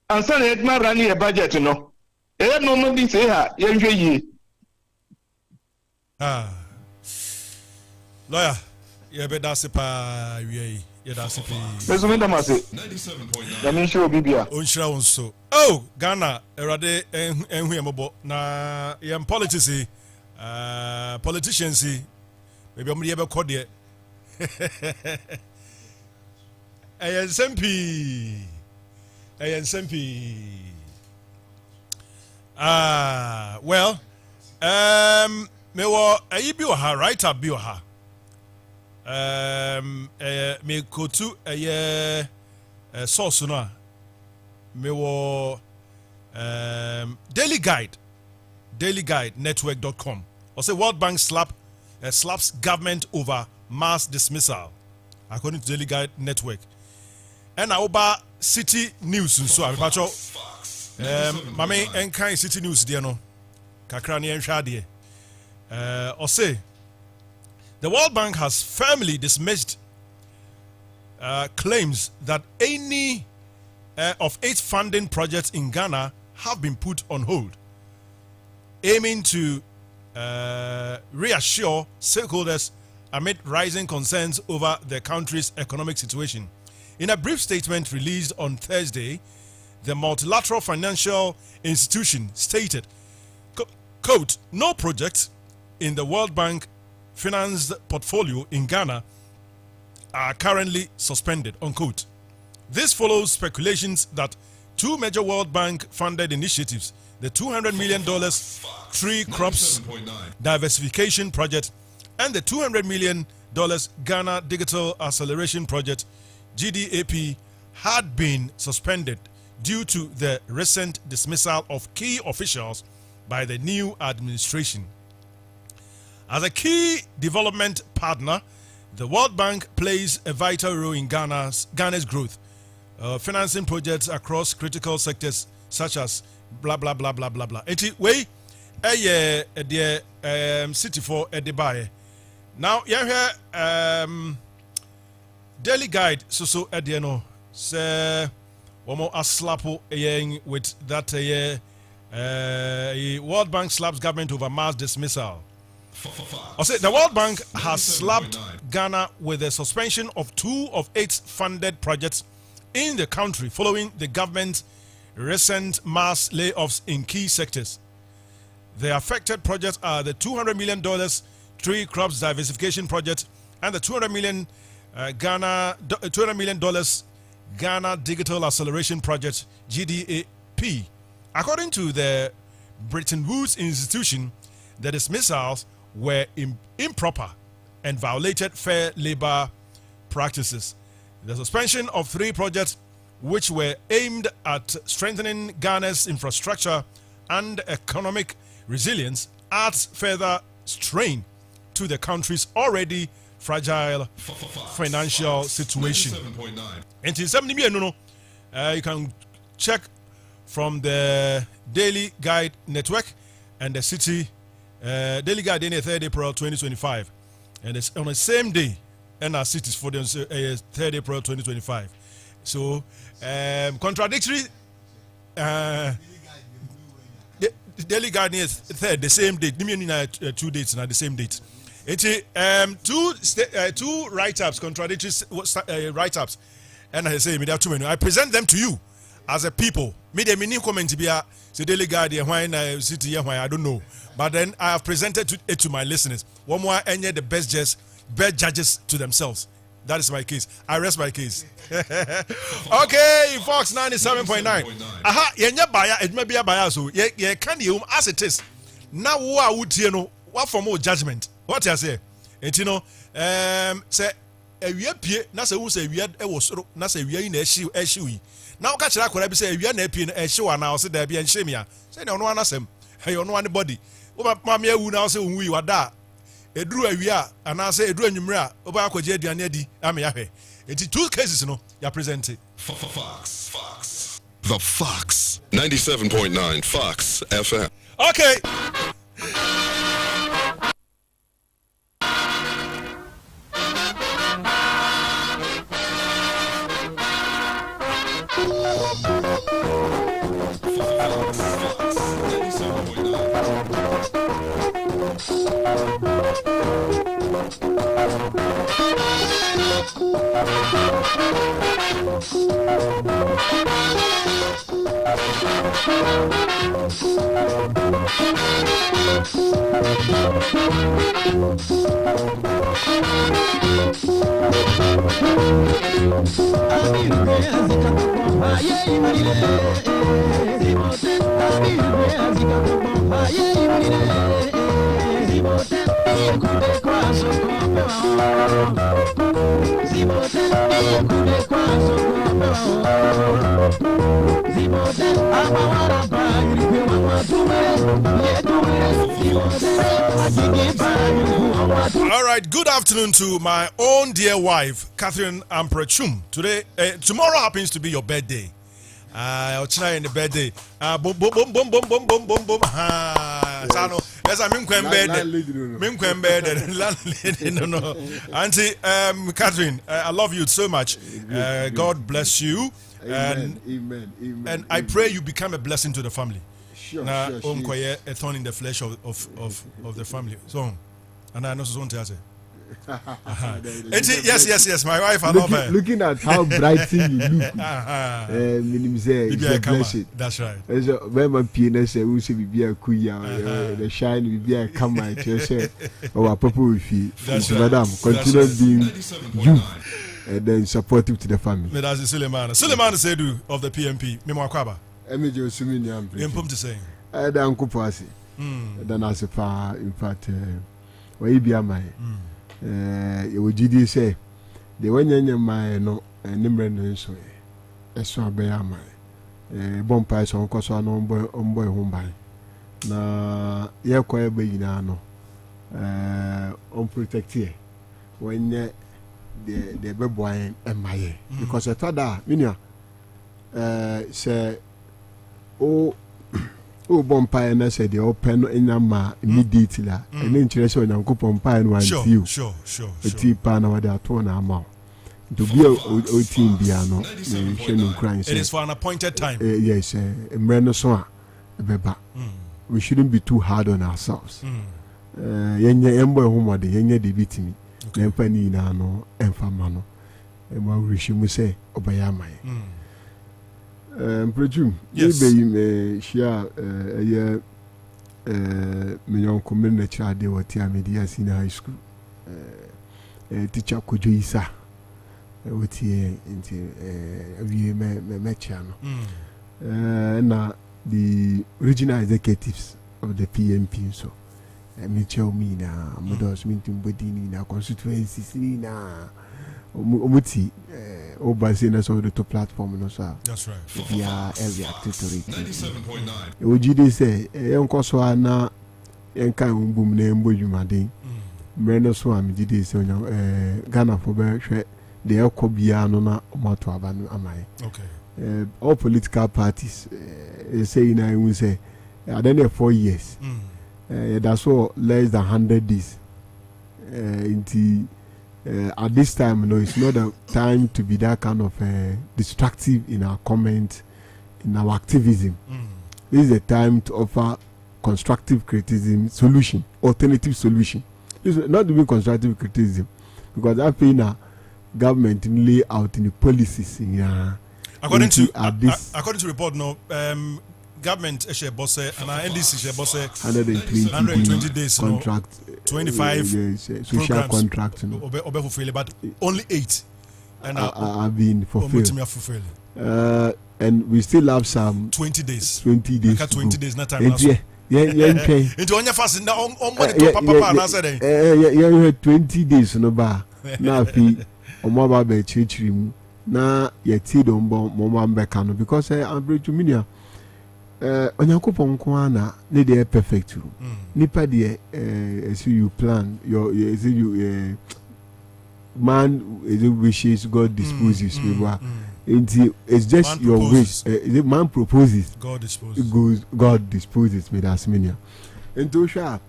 And send it man running a budget, you know. Eh, no more this here, you enjoy ye. Lawyer, you better say pa we you da say. Mesumi damase. 97.9. I mean sure bibia. Onshira onso. Oh, Ghana, erade enhu emobo na yem politics politicians maybe omri ebe kode. Ayen SMP. Well, me wo ayi bi ha writer bi ha. Me go to source no me wo daily guide network.com or say World Bank slaps government over mass dismissal according to Daily Guide Network. And over City News so I pacho mame enkan City News there no kakra ne enhwa de or say the World Bank has firmly dismissed claims that any of 8 funding projects in Ghana have been put on hold, aiming to reassure stakeholders amid rising concerns over the country's economic situation. In a brief statement released on Thursday, the multilateral financial institution stated, quote, "No project in the World Bank financed portfolio in Ghana are currently suspended," unquote. This follows speculations that 2 major World Bank funded initiatives, the $200 million Tree Crops Diversification Project and the $200 million Ghana Digital Acceleration Project, GDAP, had been suspended due to the recent dismissal of key officials by the new administration. As a key development partner, the World Bank plays a vital role in Ghana's growth, financing projects across critical sectors such as blah blah blah blah blah blah. Eti we city for Edibaye. Now you hear Daily Guide so ediano say womo aslapo with that World Bank slaps government over mass dismissal. I say the World Bank has slapped Ghana with the suspension of 2 of 8 funded projects in the country following the government's recent mass layoffs in key sectors. The affected projects are the $200 million Tree Crops Diversification Project and the $200 million Ghana Digital Acceleration Project, GDAP. According to the Bretton Woods Institution, the dismissals were improper and violated fair labor practices. The suspension of 3 projects which were aimed at strengthening Ghana's infrastructure and economic resilience adds further strain to the country's already fragile financial situation. And you can check from the Daily Guide Network and the City Daily Guide in 3rd April 2025, and it's on the same day and our cities for the 3rd April 2025. So contradictory. The Daily Guardian is third, the same date. 2 dates now, the same date. It's two write-ups, contradictory write-ups, and I say, I present them to you as a people. Media meaning comment to be a Daily Guardian when I sit here, I don't know, but then I have presented it to my listeners. One more, and yet the best judges to themselves. That is my case. I rest my case. Okay, Fox 97.9. Aha, yenya buyer, it may be a buyer, so ye can you as it is. Now, what you know, what for more judgment? What I say? And you know, say a year pie, Nasa who say we had a was Nasa we are in a shoe. Now, catch that could I say we are in a shoe and I'll say there be and shame. Say no one as him. Hey, on one body. Mamma who now say we were there. A drew a year, and I say a drew numera, Obako Jadi and Yedi, Amiahe. It's 2 cases, you know, you're presented. Fox. The Fox. 97.9 Fox FM. Okay. All right, good afternoon to my own dear wife, Catherine Amoratwum. Tomorrow happens to be your birthday. I'll try in the birthday. Boom, boom, boom, boom, boom, boom, boom, boom, boom. Sano, yes, I'm in no. Auntie, Catherine, I love you so much. God bless you. Amen. And I pray you become a blessing to the family. Sure. A thorn in the flesh of the family. So, and I know so to say. Yes, my wife, I love her. Looking at how bright you look, that's right. When my penis say we say be a kuya, the shine be a come my say, our papa will feel. Madam, continue being you and then supportive to the family. That's Suleiman. Suleiman said of the PMP. Memo Kwaba. Emijo Sumini am. Impum to say. I don't kupasi. Then as a far in fact, where be a my. You would say the one young my no and number so a bear my bonfires on course on boy home by na ye quite be no unprotected when the baby and my because I thought that say bonfire and I said the open in a immediately and interest on Uncle Pompire and one few. Sure. A tea pan over there to an amount. To be a team piano, it is for an appointed time. Yes, a Mrenosoa, we shouldn't be too hard on ourselves. Yenya embo home the yenya de beat me. Empany no enfamano. And what we should say, Obayamai. Presume, yes. Maybe share a year. My young community child they were media in high school. Teacher Kujuisa, with here into we mechano. Now the regional executives of the PMP so. Mitchell Mina, Modos Mintum Bodini, na constituency na. Omuti Obazinas of the top platform no sir. That's right. Yeah, every actor to it. 97.9. Ojide say enko so ana enka umbum na embo dwumaden. Mreno so am jide say Ghana for be hwe de ekobia no na omato aba no amai. Okay. All political parties say na we say I don't know 4 years. That's all less than 100 days. Inti at this time, it's not a time to be that kind of destructive in our comments, in our activism. This is a time to offer constructive criticism, solution, alternative solution. It's not even constructive criticism, because I feel now government lay out in the policies according to report government share boss and NDC share boss 120 days contract 25 social contract but only 8 and have been fulfilled. And we still have some 20 days 20 not time into on your fast now on papa na say yeah 20 days no ba na fi omo ba chirichiri mu na yeti don bo mo ma mbeka no because average minia onyankopon nko ana ne dey perfect nipa dey as you plan your man wishes God disposes it's just man your wish man proposes God disposes me that's minia into sha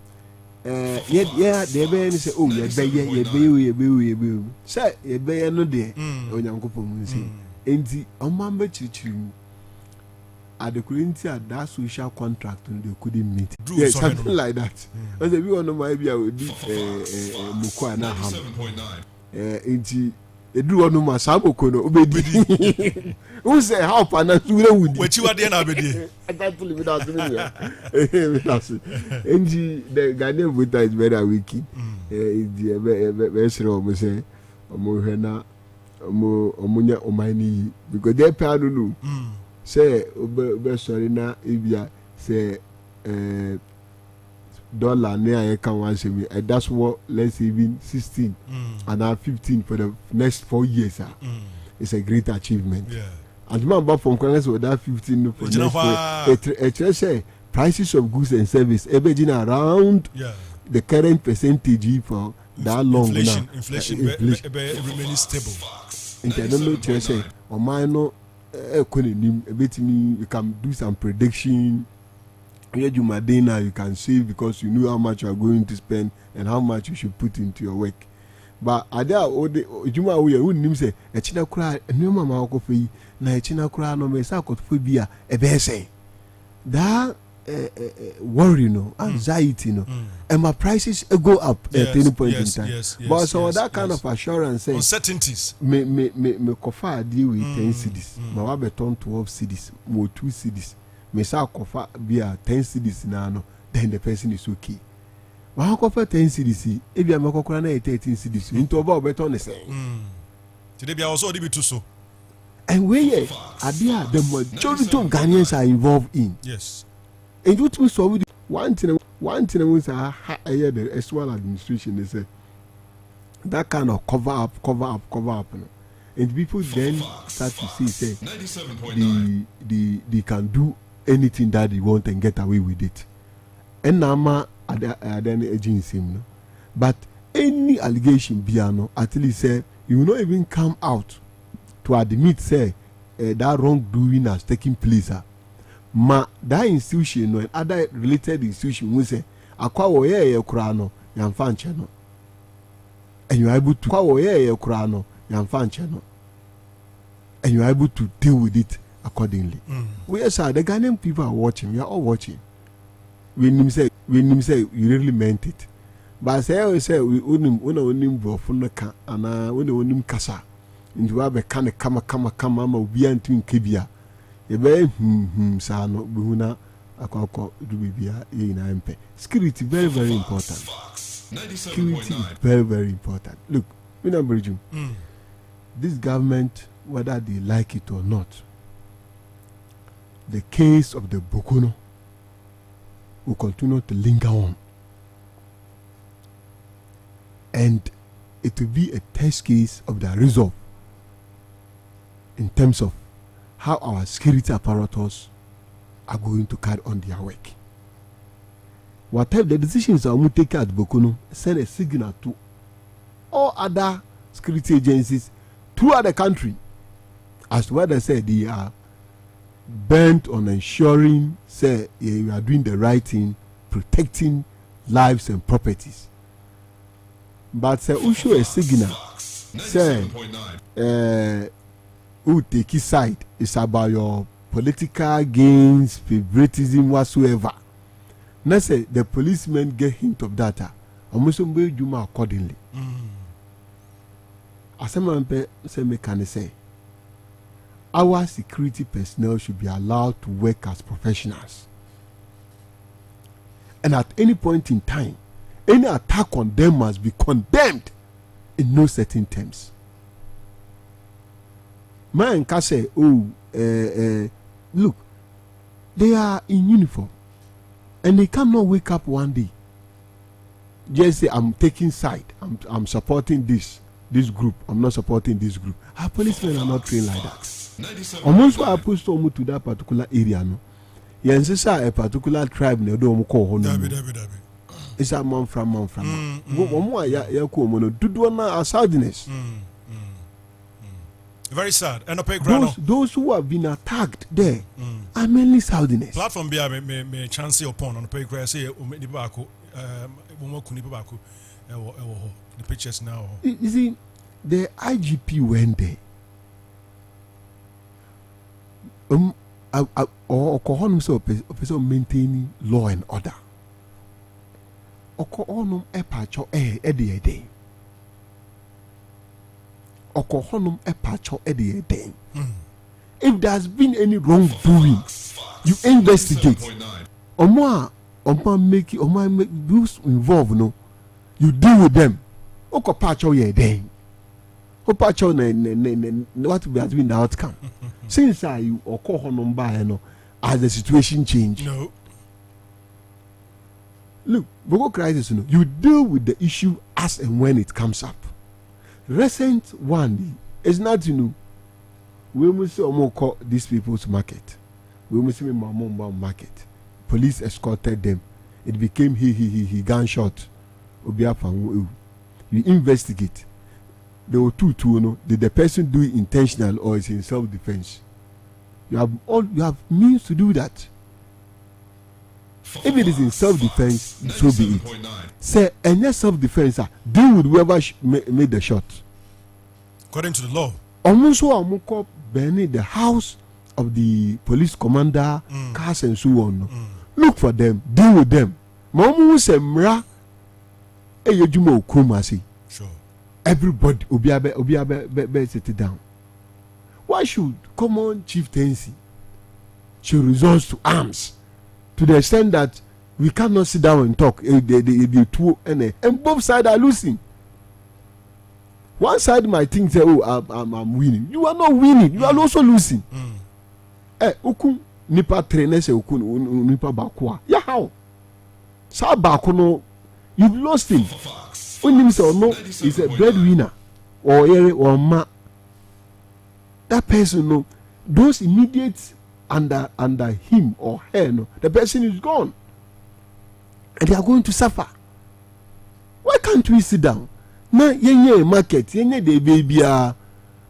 yeah they be say oh ye be say ye be no dey onyankopon mu say enti omamba chirichiri mu adequate that social contract they couldn't meet. Yeah, something like that. I said we want to maybe I would do mukwa na ham. Enti edu onu ma saboko no obedi. Who say how pana sure would. Wechi wa dey na obedi. I can't believe that me. Enti the Ghanaian voter is very wicked. Very sure me say omo hwe na omunya omani because they pay no. Say obe sorry na ibia say dollar near can once me that's what let's even 16 and now 15 for the next 4 years. It's a great achievement. And man but from Congress with that 15 for next year say prices of goods and service everything around the current percentage for that long now inflation remain stable. Internal say or minor you can do some prediction. You can save because you know how much you are going to spend and how much you should put into your work. But ada Juma we wouldn't say a China cry and no mama coffee na China cry no me sa kophobia e be say that worry no anxiety no and my prices go up at any point in time. But so that kind of assurance say uncertainties me kofa deal with 10 cities ma wa beton 12 cities mo 2 cities me sa kofa bia 10 cities na no then the person is okay. Wa kofa 10 cities e bia me kokora na 13 cities into oba beton is saying today bia also dey be too so and where adia the majority of Ghanaians are involved in. Yes. And what we saw with one thing was the SWAL administration. They say that kind of cover up. And people then start to say they can do anything that they want and get away with it. And now are then agency, but any allegation piano at least say you will not even come out to admit say that wrongdoing has taken place. Ma that institution no and other related institution we say akwa wo ye kura no yamfa nche no and you are able to akwa wo ye kura no yamfa nche no and you are able to deal with it accordingly. We say the Ghanaian people are watching. We are all watching. When say you really meant it, but say we onim bofun ka ana we onim kasa ndu abe kan kama ma obi antin kebia ebe sa no behuna akoko do bibia ye na mpe. Security very important. Security is very important. Look, this government, whether they like it or not, the case of the Bokono will continue to linger on, and it will be a test case of the resolve in terms of how our security apparatus are going to carry on their work. Whatever the decisions are going to take at Bokono, send a signal to all other security agencies throughout the country as to what they say they are bent on ensuring say you are doing the right thing, protecting lives and properties. But say issue a signal say who take his side is about your political gains, favoritism, whatsoever. Now say the policemen get hint of data. Almost be do accordingly. As a man say me can say our security personnel should be allowed to work as professionals. And at any point in time, any attack on them must be condemned in no certain terms. Man can say, look, they are in uniform and they cannot wake up one day. Just say, I'm taking side, I'm supporting this group, I'm not supporting this group. Our policemen are not trained like that. Almost what I pushed to that particular area, no. Yes, a particular tribe, no, don't call home. It's a man from. Very sad. And those who have been attacked there are mainly Southerners. Platform be me chance upon on the pay grass say the pictures now. You see, the IGP went there. Or maintaining law and order. Okohonum epacho ede. Okohonum epacho ede. If there's been any wrongdoing, you investigate. Oma make those involved, no, you deal with them. Okopacho ede. Opacho what has been the outcome? Since you okohonum ba no, as the situation change. No. Look, Boko crisis, you deal with the issue as and when it comes up. Recent one is not, we must say these people's market. We must say Mamomba market. Police escorted them. It became he gunshot. You investigate. There were two, did the person do it intentional or is in self-defense? You have means to do that. If it is in self-defense, so be it. Say, any self-defense, deal with whoever made the shot. According to the law. Almost so the house of the police commander, cars and so on. Look for them, deal with them. Mamu se mra eyejumo okromasi. Sure. Everybody obiabe sit down. Why should common chieftaincy should resort to arms? To the extent that we cannot sit down and talk. And both sides are losing. One side might think, I'm winning. You are not winning. You are also losing. Ukun nipa trainer say ukun nipa bakwa. Yeah, how? Sa bakono, you've lost him. When him say no, he's a breadwinner or ma. That person, no, those immediate under him or her, no, the person is gone and they are going to suffer. Why can't we sit down? Na yenye market yenye de baby na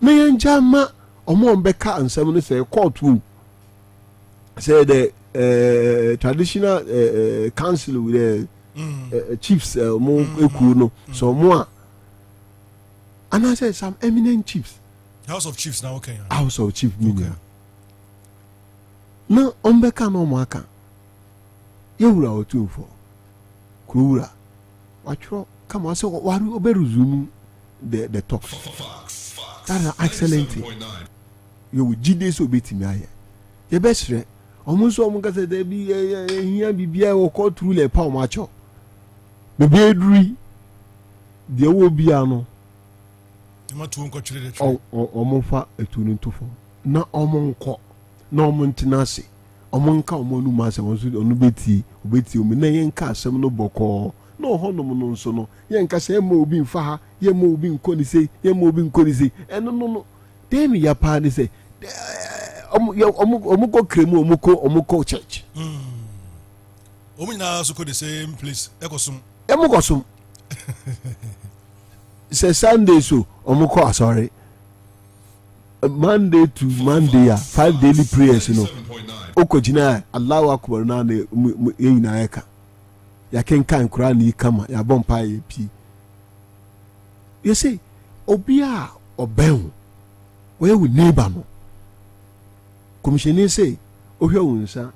yenja ma omo mbeka ansem no say courtroom say the traditional council with the chiefs mo eku no so mo and I say some eminent chiefs, House of Chiefs now, okay. House of Chief Media. No, ombeka no maka. Yewura otu for. Kurura. Watcho come on, so waru oberuzumu the talk. That's an excellent thing. You will jide so betimi aye. Ye besre. Omunso omunka say there be here bibia wo call through le pa omacho. The bedri the wo bia no. Omonfa etunu ntofo. Na omonko. Na omontinase. Omonka omonu mase wonso onu beti omi na yenka asem no boko. No honom no nso no. Yenka se ma obi mfa ha, ye ma obi nkoni sei, ye ma obi nkoni sei. Eno no. Dem ya pa ni say omuko kremu omuko church. Omu na so ko the same place. Ekosum. Emukosum. Say Sunday so omuko sorry. Monday to Monday 5 daily prayers okojina Allahu akbar na yina eka ya kenkan Quran yi kama ya bompa ye pi. You see obia oben where we neighbor no commissioner say ohwe wonsa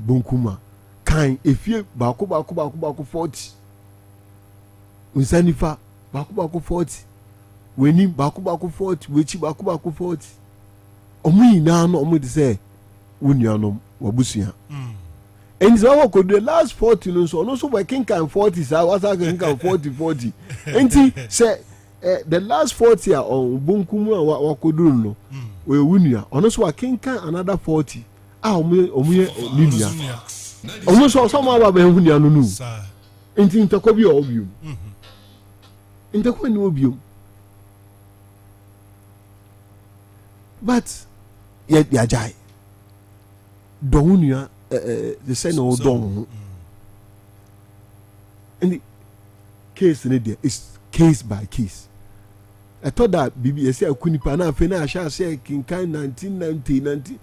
bonkuma kan efie baako 40 unsanifa baako 40 weni baako 40 wechi baako 40 omu na no omu de say wunianom wabusua and so what could the last 40 no so no so working kan 40 sa was can 40 enti say the last 40 on bonkumu wa koduru no we wunia ono so working kan another 40 omu linia omu so some aba be hunia no nu enti ntako bi obium ntako ni obium but yet ya jai dohunia the say no don and the case in there is case by case. I thought that BBS akunipa na afi na asha say kinkan 1990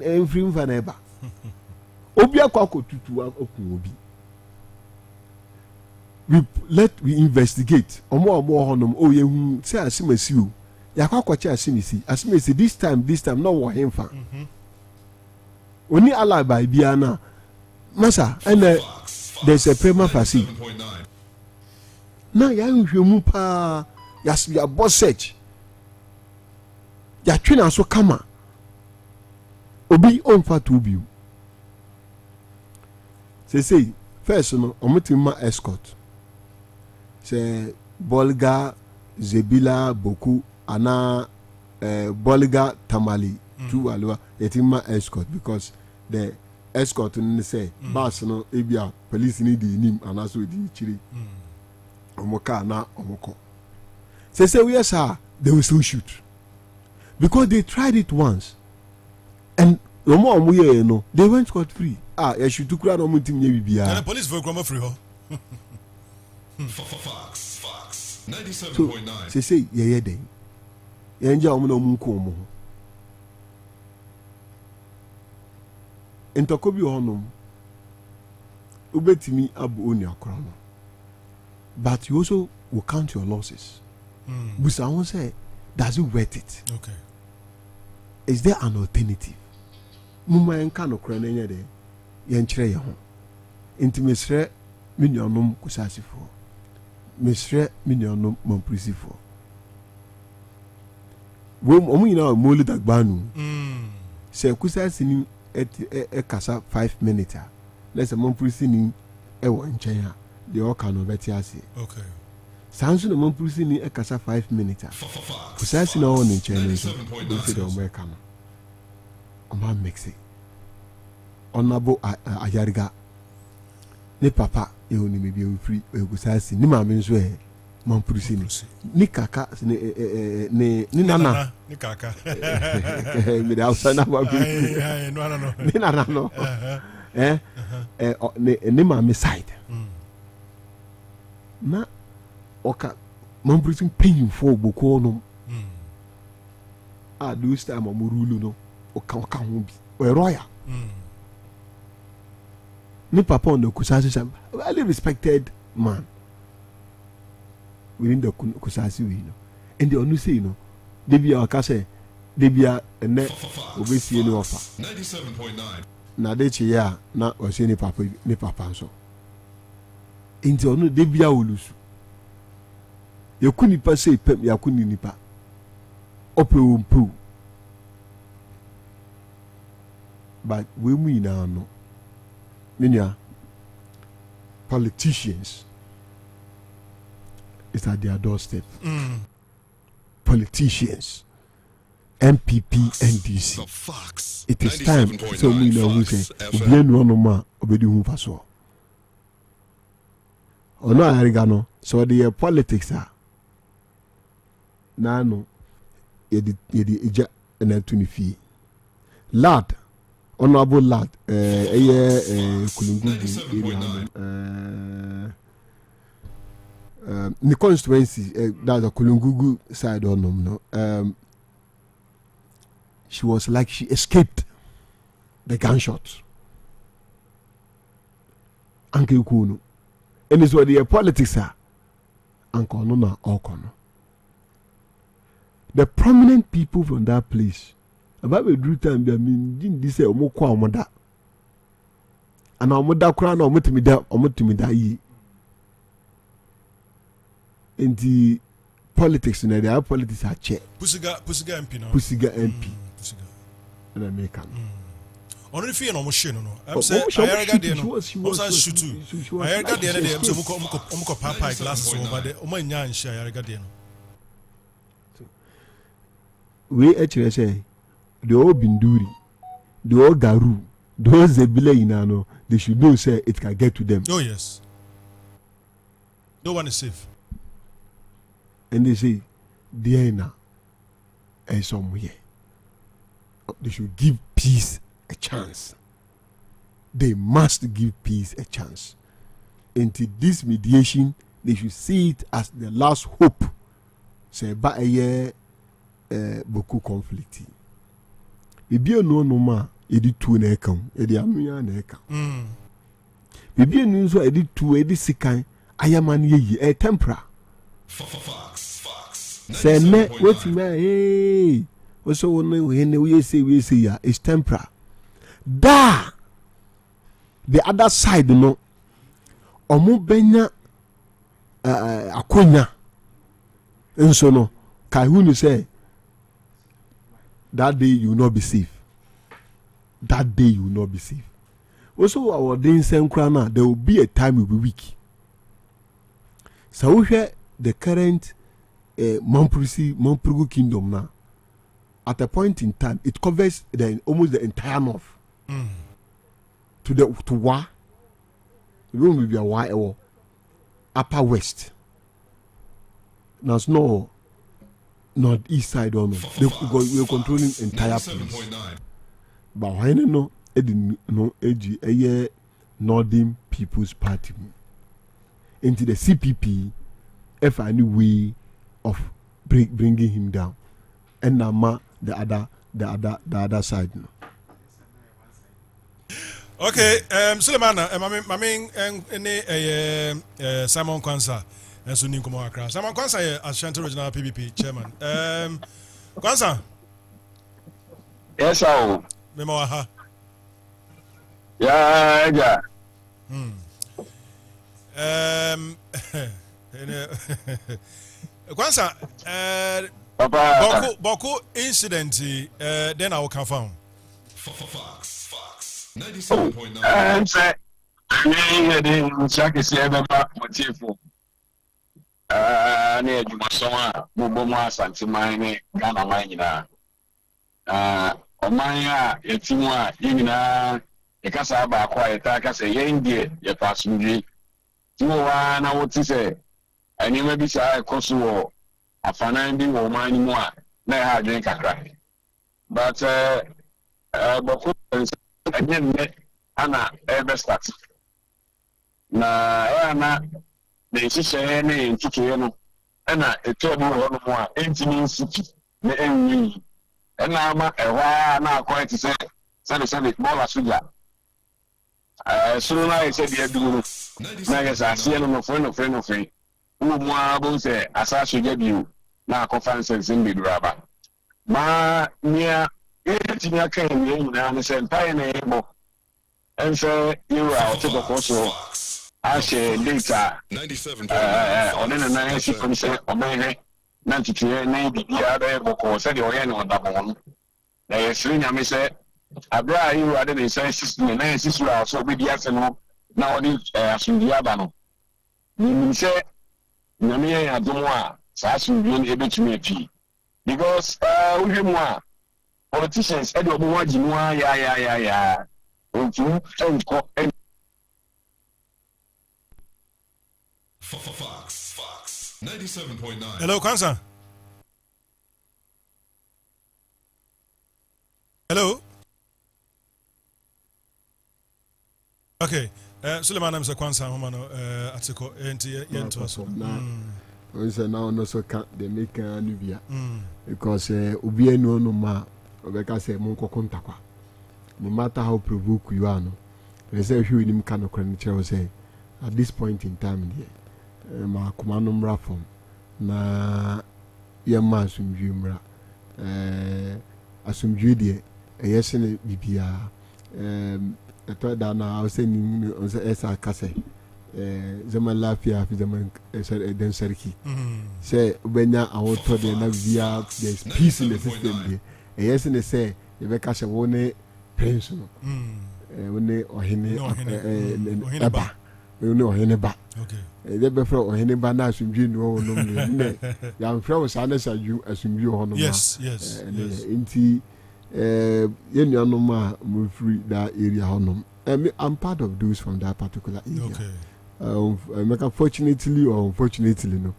and free vaneba obi akwa tutu okun obi we investigate omo honom o yehu say asimasi o yakwa che asimasi this time no wo hemfa oni alibi bia na masa and there's a prima facie na ya nhwemu pa ya boss search ya twina so kama obi onfa to obi say first no omutima escort say Bolga Zebila Boku ana Bolga Tamale tu alwa yetima escort because the escort no say bus no ebia police ni di nim anaso di chiri omoka na omoko say yes sir they will still shoot because they tried it once and omo no they went scot free you shoot to kura no mutim nya bibia and the police for grammar free ho Fox 97.9 so say ye dey yenja omo no munko omo entokobi honum ubetimi abu oni akora no but you also will count your losses but someone say does it worth it okay is there an alternative muma enka no kora na nya de yen kire ye ho intimesre minionum kusasifo mesre minionum momprisifo wo omu ina mo le dagbanu se kusasini kasa 5 minutes let's say momprisini e wo nchen ha de o ka no beti ase okay sanso no momprisini kasa 5 minutes kusasini o ni nchen ni so de o me ka no o ma mix it onabo ayariga ne papa e oni me bi free kusasi ni ma me nso e momprisini ni kaka ni nana ni kaka me da usana ba bi no ni nana no ne ma me side na oka momprisini pain for boko no those time amurulu no oka ho bi o royal ni papa on the kusasi sam highly respected man within the kusasi we know and they only say you know debia akase debia ene obesi ni ofa 97.9 na de che ya na o se ni papa nso enti onu debia olusu yakuni pa say pem yakuni nipa opewu but we mu ina no mania politicians is at their doorstep. Politicians, MPP, NDC. The Fox It is time. So we know who say, "Ubien no ma obedi hu faso." Ono arigano. So the politics are. Na no, yedi ija na tunifi. Lad, honorable lad, kulungugu the constituency that's a Kulungugu side on no she was like she escaped the gunshot Uncle Kuno and it's what the politics are anka no na okono. The prominent people from that place about the drew time I mean didn't say omokwa omoda and omoda kura na omotimi da yi in the politics na their politics are check Pusiga MP no Pusiga MP in America only fear no machine no I'm say ayarga dey no also shoot ayarga dey na dey so muko papa glasses over there omanya nshi ayarga dey no we actually say the old Binduri, the old Garu, those Zebile Inano, they should know say it can get to them. Oh yes. No one is safe. And they say, Diana and somewhere. They should give peace a chance. They must give peace a chance. Into this mediation, they should see it as the last hope. Say by a year beaucoup conflict. Bibi no ma edi tu na eka edi anuya na eka. Bibi no nso edi tu edi sikan ayaman yeyi tempera. Say me wetin me so wonu hene we say ya is tempera. Da the other side no omo benya akonya nso no kai hu ni say that day you will not be safe. That day you will not be safe. Also, our day in Sankrana, there will be a time will be weak. So we hear the current Mampurugu kingdom now. At a point in time, it covers almost the entire north. To Wa, it will be a Wa upper west. Now it's no. Northeast side or no, we are controlling entire place. But when you know, a Northern People's Party into the CPP, if any way of bringing him down, and now the other side. No. Okay, Suleiman, Maming and Simon Kwanzaa. And so Ninkomo Accra. Simon Kwanzaa Ashanti Regional PBP Chairman. Kwanzaa. Yes, sir. Memoaha. Yeah. Kwanzaa. Papa. Boko incident. Then I will confirm. Fox. 97.9. Say, I mean, check is here about motive. Ne adwumason a bobo asanteman ne Ghana man nyina oman a yetimu a yina yekasa ba akwa yeta kasa yendie ye pasundwe tiwo wa na woti se anima bi sa ekoso wo afanan bi wo man mu a na ha adwen kakra but boko enye ana ebe start na ana the issue ne ntutuye no na eto mu ho no mu a entimi nsiki na enyi na ama ewa na akwa ti se bola suja sunu na ese dia duru na ga sa sie no fo mu a bo se asa suja biu na conference in biduraba ma nia entimi aka enyi na ne se mpa na ebo ense ira o to ko so Ashe data 97.9 on na na shi kon se omehe na tituye na bibia ba boko se de oye na odabon na yesiri nyame se abra ayi ade ne sai system na system a so bi dia se no na odi asundi aba no ni se nyame ya adomo a sa asundi no ebetumi afi because we hemu a politicians e de obo waji no ya ontu enko Fox 97.9. Hello, Kwanzaa. Hello. Okay. Suleiman Mr. Kwanzaa Homano article into us. We say now no so can they make Nubia because Ubia no ma Obeka say Monko Kontakwa. No matter how provoke you are, no. They say if you him can say at this point in time here. ma kuma no mmra fam na yɛma asomdwe mmra asomdwe deɛ ɛyɛ sene bibia ɛtɔ da na ɔsɛ ni ɔsɛ ɛsa kase zaman lafiya fi zaman dan sarki sɛ wobɛnya awotɔ deɛ na bibia there's peace in the system deɛ ɛyɛ sene sɛ yɛbɛka hyɛ wo ne prince no wo ne ɔhene ɛba wo ne ɔhene ba ɛdɛ bɛfrɛ ɔhene ba na asomdwe ne wɔ nom ne yɛamfrɛ wo saa ne sɛ asomdwe hɔ nom nti yɛnuanom a mofiri that area hɔ nom I'm part of those from that particular area. Fortunately or unfortunately, no,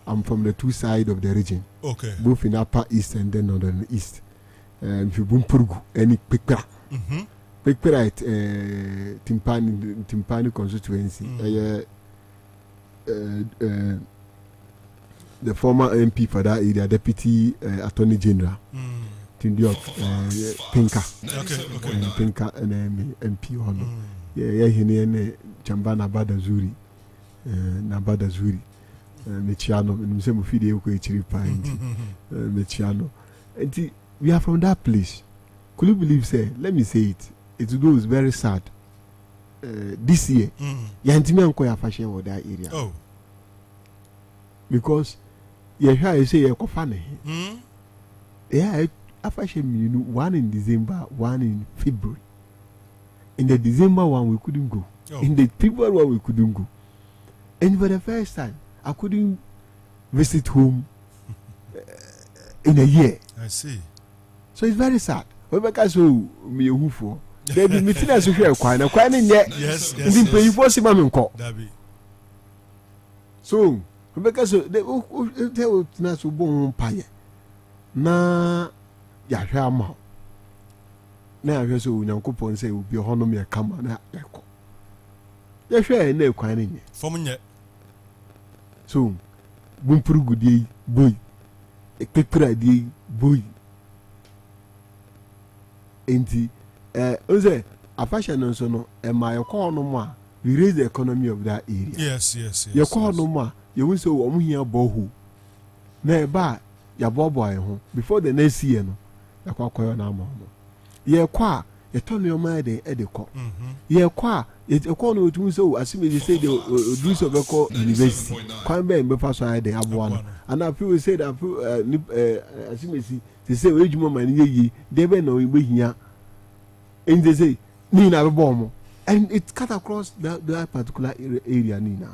I'm from the two sides of the region. Both in upper east and then northern east. If you boom purgu, any pekpera. Pekpera at Timpani constituency. The former MP for that area, Deputy Attorney General. Tindiok Pinka. Pinka and MP Hono. Hene Chamba Nabada Zuri. Nabada Zuri. Mechiano, and some of the Chiri Pine. Mechiano. And we are from that place. Could you believe, say, let me say it. It goes very sad. This year, Yantimi and Koya fashion over that area. Oh. Because you hear I say, you're funny. Yeah, I fashion, you know, one in December, one in February. In the December one, we couldn't go. Oh. In the February one, we couldn't go. And for the first time, I couldn't visit home in a year. I see. So it's very sad. Because me who for they be meeting us here quite a quite in yet. Yes. You force him on call. So because they will not so bon pie. Na ya ma. Na ya so Nyankopon say will be hono me kama na yakọ. Ya hwe na kwan ni. Fom nye. So bumpuru gudie boy. Ekpekura die boy. Enti oze afasha no so no e ma yekọ no mo a we raise the economy of that area. Yes. Yekọ no mo a ye won so wo mo hia boho. Na e ba ya bobo aye ho before the next year no yakọ akoyo na ama ho. Yekọ a yetonyo ma de edekọ. Yekọ a yekọ no otum so asime say the do so beko university. Kwan be mbefa so aye de aboa no. And I feel say that asime si they say ejuma man ye dey be no we hia. And they say ni na be bom. And it cut across that particular area ni na.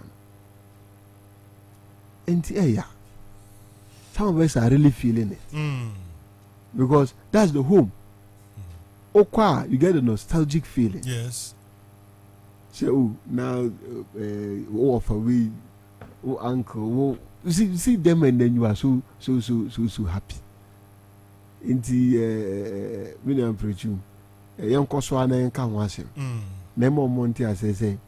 And yeah. Some of us are really feeling it. Because that's the home. Okwa, you get a nostalgic feeling. Yes. So now, off away, uncle, you see them and then you are so happy. Inti, William Preachum, a young Coswana and Kanwasim. Nemo Monte, as I say,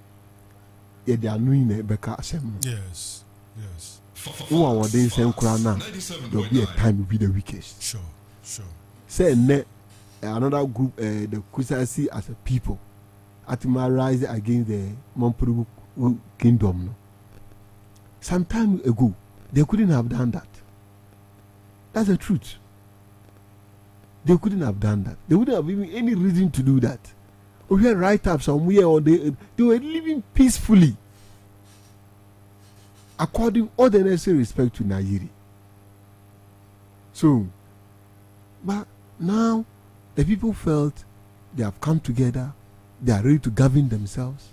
yet they are knowing a Becca Assembly. Yes. Who are they same crown now? There'll be a time to be the weakest. Sure. Say another group, the Kusasi as a people, at my rise against the Mompuru kingdom. Some time ago, they couldn't have done that. That's the truth. They couldn't have done that. They wouldn't have even any reason to do that. Or we had right up somewhere, or they were living peacefully. According all the necessary respect to Nigeria. So, but now the people felt they have come together, they are ready to govern themselves.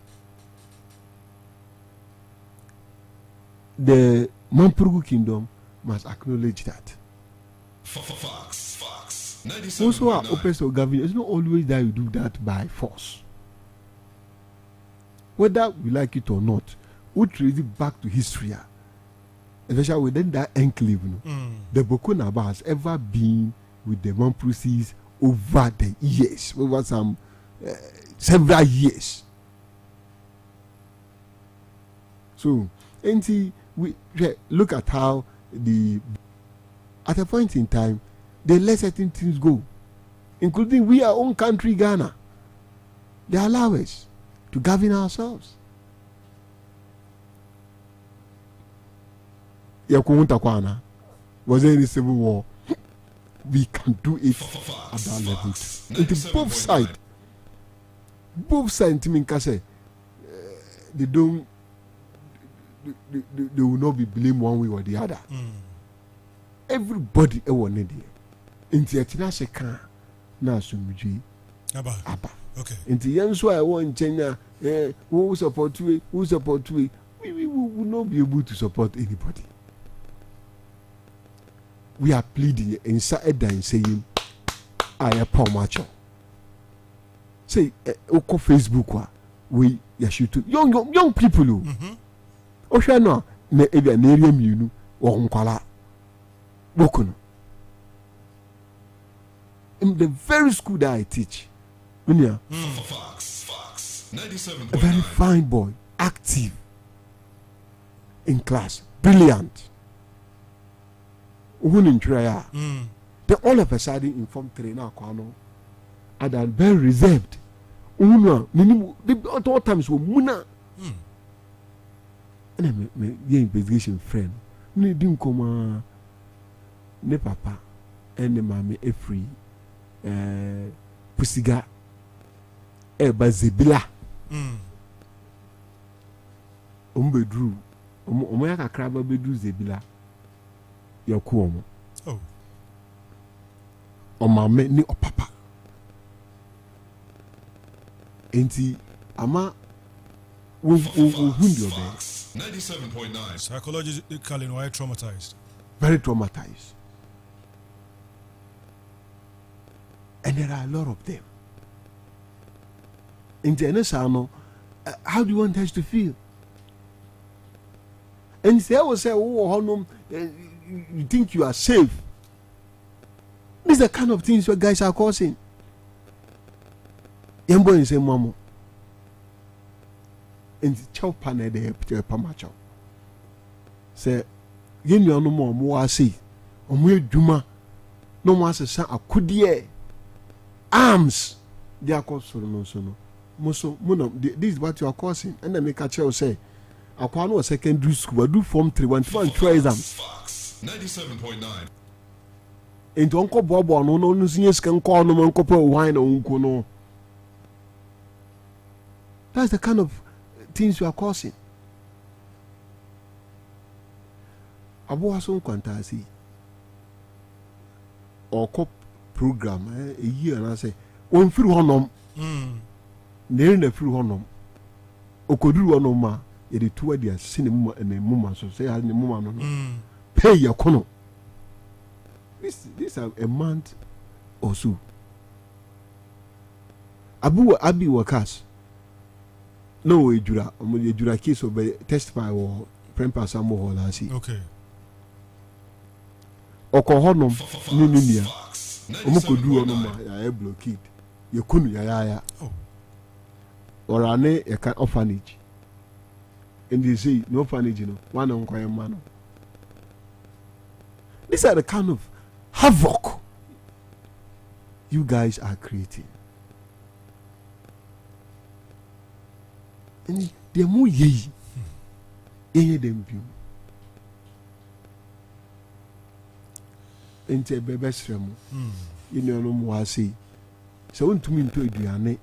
The Mampurugu kingdom must acknowledge that. Those who are open to government, it's not always that you do that by force. Whether we like it or not, we trace it back to history. Especially within that enclave, the Boko Naba has ever been with the Mampurusis over the years, over some several years. So, we look at how at a point in time, they let certain things go, including we our own country, Ghana. They allow us to govern ourselves. yakunta kwana. Was there any civil war? We can do it at that level. Into both sides. Both sides, say, they don't. They will not be blamed one way or the other. Everybody need it. Into a tinashe can na sumuji. Abba. Okay. Into young so I want China. Who support we? Who support we? We will not be able to support anybody. We are pleading inside and saying, I am Paul Macho. Say, Oko Facebook, we shoot young people. Oshano, ne ebia neria miunu, or unkwala. Bokuno. In the very school that I teach, Fox, 97.9. a very fine boy, active in class, brilliant. Then all of a sudden informed trainer Kwano and are very reserved. At all times were muna. And my investigation friend. Ne didn't come ne papa and the mammy a free pussiga bazibila. Umbedru. Omoyaka crab bedru zebila. Yakuomo. Oh. O mame ni o papa. Enti ama wo hundi obe. 97.9. Psychologically why traumatized? Very traumatized. And there are a lot of them. Enti enesano, how do you want us to feel? And say I will say, oh, you think you are safe. These are the kind of things your guys are causing. Young boy say, Mamo. And the chow panel there, Pamacho. Say, you know, no more, I see. Juma, no more, say, a could arms. They are caused for no sono. Moso, this is what you are causing. And then make a child say, I can't secondary school, do form 3 1 try exams. 97.9. Into Uncle Bob or no seniors can call no uncle wine or uncle no. That's the kind of things you are causing. Abu Hassan Quantasi or cop program a year and I say, one free honum, near the free honum. Okodu one ma, it is 2 years, cinema and a woman, so say, I had a woman. Pay your kono. This a month or so. Abi Wakas. No, Jura case of testify or Prempa Samo or Lassie. Okay. Okohonum, Ninia. Omoko do on my blockade. You couldn't ya. Or a kind orphanage. And they say, no orphanage, you know, one on quiet man. These are the kind of havoc you guys are creating. And they're more ye. Them view. And say, best remo. You know, no more say. So, when to me to Diane,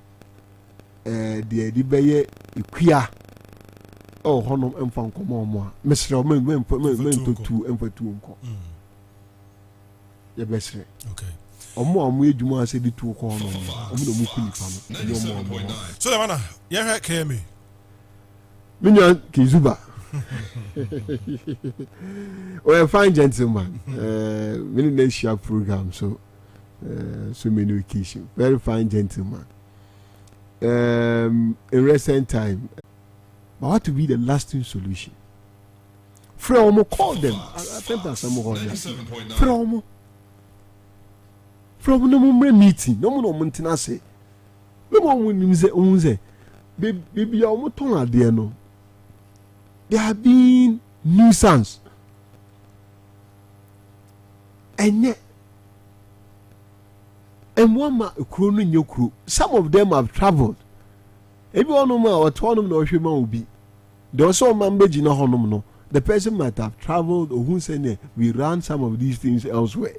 the baye, queer. Oh, honor and fun come on more. Mr. Men to 2 and for 2. The best. Okay. Or more, we do more say the 2 corners. 97.9. So, Lamana, you hear me. Minyan Kizuba. Well, a fine gentleman. Many nation program, so many occasions. Very fine gentleman. In recent time, but what to be the lasting solution? From call them. I think that's some more. 97.9. From no more meeting, no more maintenance. No more when baby, I'm not there no. There have been nuisance, and yet, and one man crew in your crew. Some of them have traveled. Everyone know what one of the Oshima will be. There was some man begging no honor no. the person might have traveled or who said we ran some of these things elsewhere.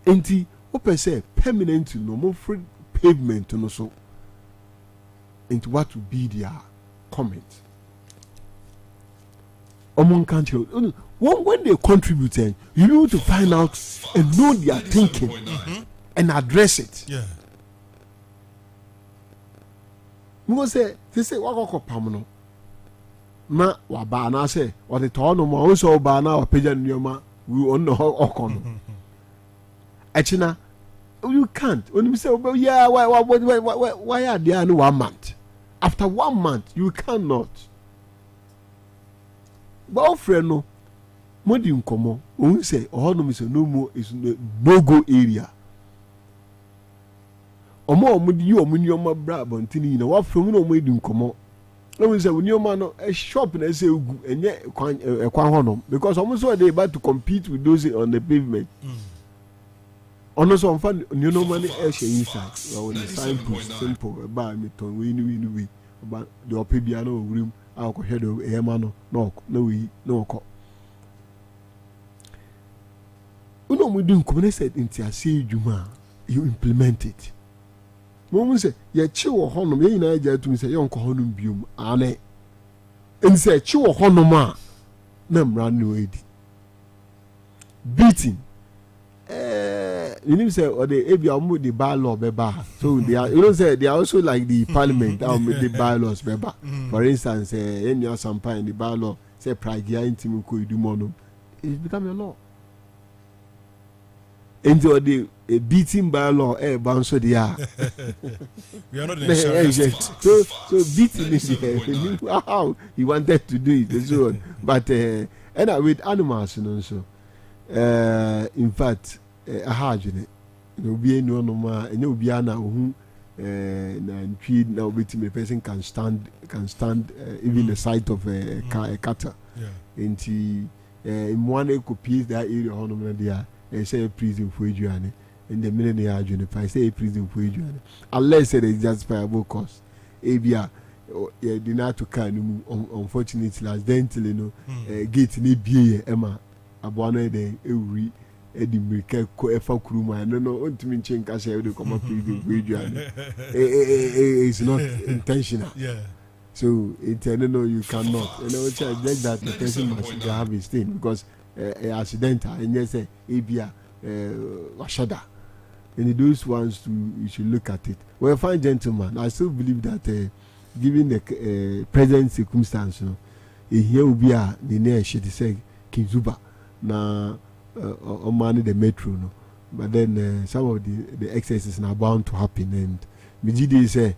Enti open say permanent no more free pavement no so. Into what would be their comment? Among country, when they contribute, you need to find out and know their thinking and address it. Yeah. They say what pamano. Na wabana say or the tono mo also bana or pigeon nyoma we on no okono. Achina you can't. When you say yeah why are there no 1 month? After 1 month you cannot. But friend no modi nkomo who say oh no say no more is no go area. Omo mudi you omuni oma bra bontini na wa from no modi nkomo. No say when your man a shop na say ugu enye kwan hono because almost so they about to compete with those on the pavement. Ono so fan you know money e share inside when the signpost simple ba me ton we ba the opebia no room akọ head o e ma no we no ko. Uno mu dun ko said into ase djuma you implement it. Mo say ye chi wo honom ye nyina agya tum say ye onko honom biom ane en say chi wo honom a na mra no edi beating you need to say or the ebia omo the bylaw beba so they are you know say they are also like the parliament that make the bylaws beba. For instance any sampa in the bylaw say pragia intim ko idumo no it become a law. Into the beating by law, bounce so they are. We are not in the so beating is how he wanted to do it, so on. But and with animals, you know, so in fact, a hard you know, be no more, and you'll be ana who and feed now with me person can stand even the sight of a cutter. Yeah. Into in one copies that area on there. Say a prison for Adrian, and the minute they are doing, if I say a prison for Adrian, unless it is justifiable cause, Abia, did not to can, unfortunately, last then till you know, gate in ABA, Emma, Abwana, the every Eddie Milker, Coefa Kruma, and no, to me, change cash, I will come up prison for Adrian. It's not intentional. Yeah. So, it's I don't know, you cannot. And I will tell that the person must have his thing because. Accidental and yes abia washada and those ones you should look at it. Well, fine gentlemen, I still believe that given the present circumstance here will be a the should say Kinzuba na on money the metro no, but then some of the excesses are bound to happen and Mijidi say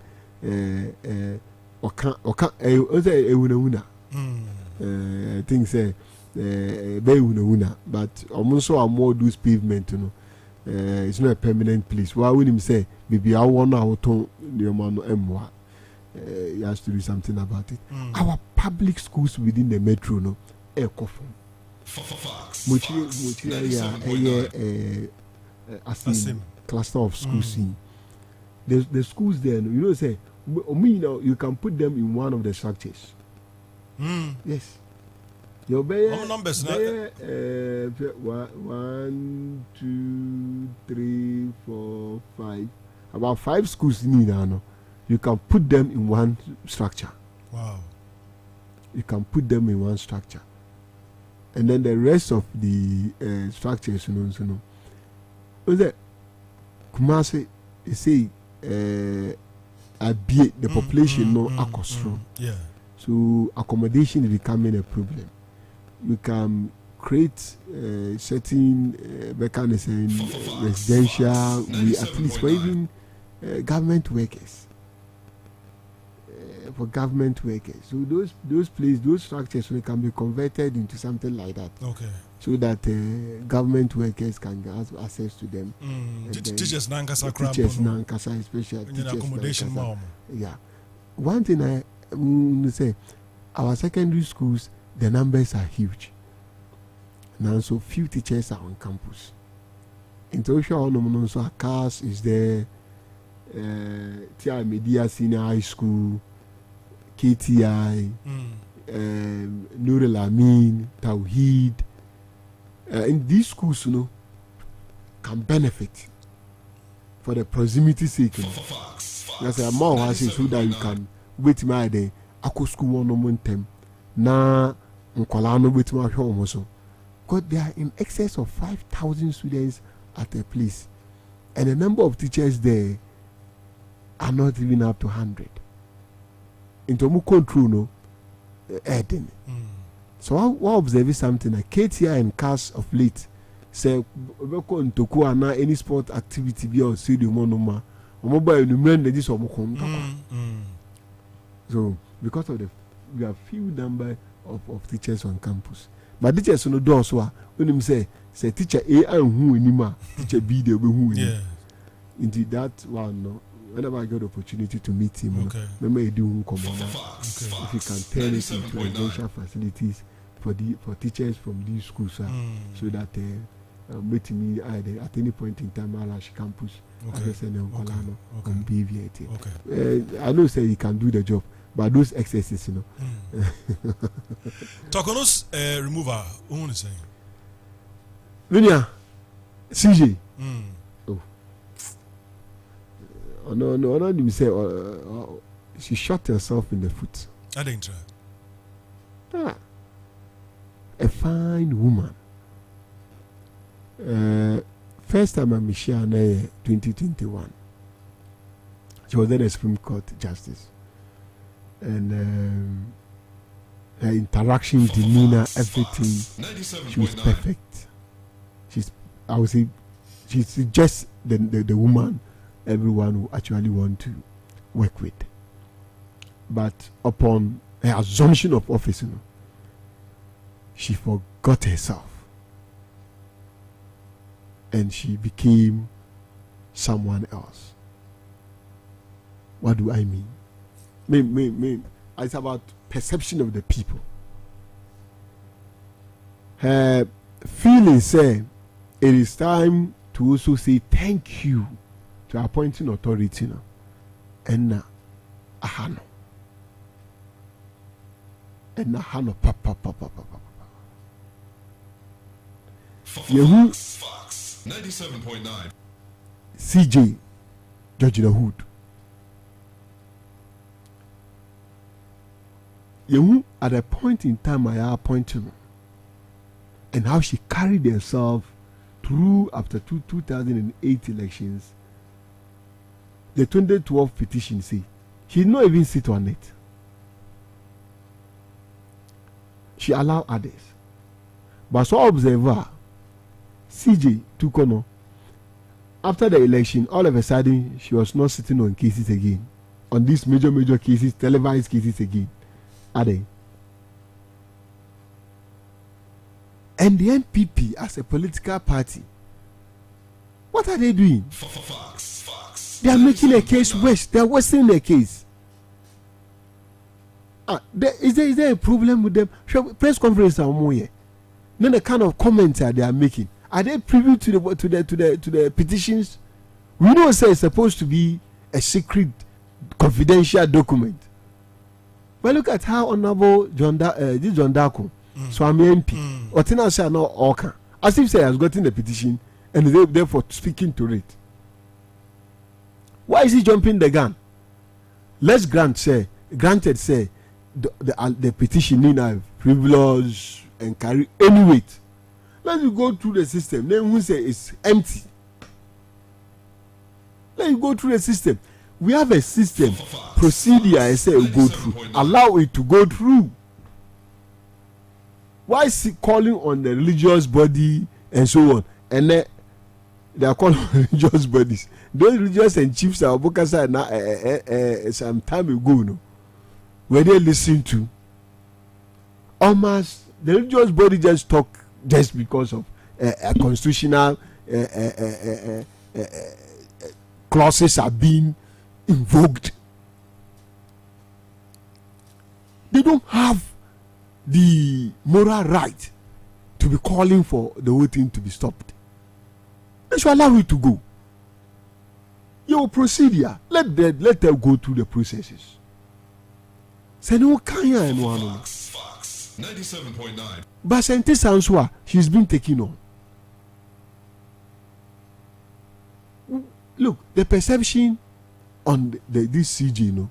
I think say but almost so more those pavement, you know. It's not a permanent place. Why would him say, maybe I want to turn the man M1? He has to do something about it. Our public schools within the metro, no, air coffin. Cluster of schools. The schools there, you know, say, you can put them in one of the structures. Yes. Your numbers now. 1, 2, 3, 4, 5. About 5 schools in Inano. You can put them in one structure. Wow. You can put them in one structure. And then the rest of the structures, you know. Was that Kumasi say the population no acostro. Yeah. So accommodation is becoming a problem. We can create certain mechanism residential, we at least for even government workers. For government workers, so those places, those structures, we can be converted into something like that. Okay. So that government workers can have access to them. Teachers nankasa, especially teachers accommodation. Yeah. One thing I say, our secondary schools, the numbers are huge. Now, so few teachers are on campus. In Tosha, so CAS is there, TI Media Senior High School, KTI, Nur al-Amin, Tawheed. In these schools, can benefit for the proximity sake. That's a more I say so that you can wait my day. Ako school one momentum. Na nkwalano wait my home also. Because there are in excess of 5,000 students at a place, and the number of teachers there are not even up to 100. Into mu control no, Eden. So I observe something like KTI and CAS of late. Say obeko ntoku ana any sport activity be or stadium monoma. Mobile numerate this or so because of we have few number of teachers on campus. But teachers no do so when him say teacher A and who anima teacher B they be who. Yeah. Indeed that one no. Whenever I get the opportunity to meet him, remember you do come on. If you can turn it into residential facilities for teachers from these schools, so that meet me at any point in time Alash campus, on BVIT. I know say you can do the job, but those excesses, Tokonos remover, who is saying? Lunia, CJ. No, you say she shot herself in the foot. I didn't try. A fine woman. First time I met her in 2021. She was then a Supreme Court Justice. And her interaction, demeanor, everything, she was perfect. I would say, she's just the woman everyone will actually want to work with. But upon her assumption of office, she forgot herself. And she became someone else. What do I mean? It's about perception of the people. Her feelings say it is time to also say thank you to appointing authority now. And ahano. And ahano papa. Yehu 97.9 CJ Georgina Hood. Yehu at a point in time I appointed her, and how she carried herself through after 2008 elections. The 2012 petition say she did not even sit on it. She allowed others. But so observer CJ took on. After the election, all of a sudden she was not sitting on cases again. On these major cases, televised cases again. Are they? And the NPP as a political party, what are they doing? They are making a case worse. They are worsening the case. Is there a problem with them? Press conference are more here. Then the kind of comments they are making, are they privy to the petitions? We know say it's supposed to be a secret, confidential document. But look at how honorable John Darko, Swami MP, Otina say no Oka, as if say has gotten the petition and they therefore speaking to it. Why is he jumping the gun? Let's granted say the petition need have privilege and carry any weight. Let you go through the system. Then who say it's empty? Let you go through the system. We have a system procedure. I say we go through. Allow it to go through. Why is he calling on the religious body and so on? And then they are calling religious bodies. Those religious and chiefs are Bokasa now some time ago, no, where they listen to almost the religious body just talk just because of a constitutional clauses are being invoked. They don't have the moral right to be calling for the whole thing to be stopped. They should allow it to go. Your procedure, let them go through the processes. Say no kanya and one. 97.9. But Sente Sanswa, she's been taken on. Look, the perception on this CG, you know,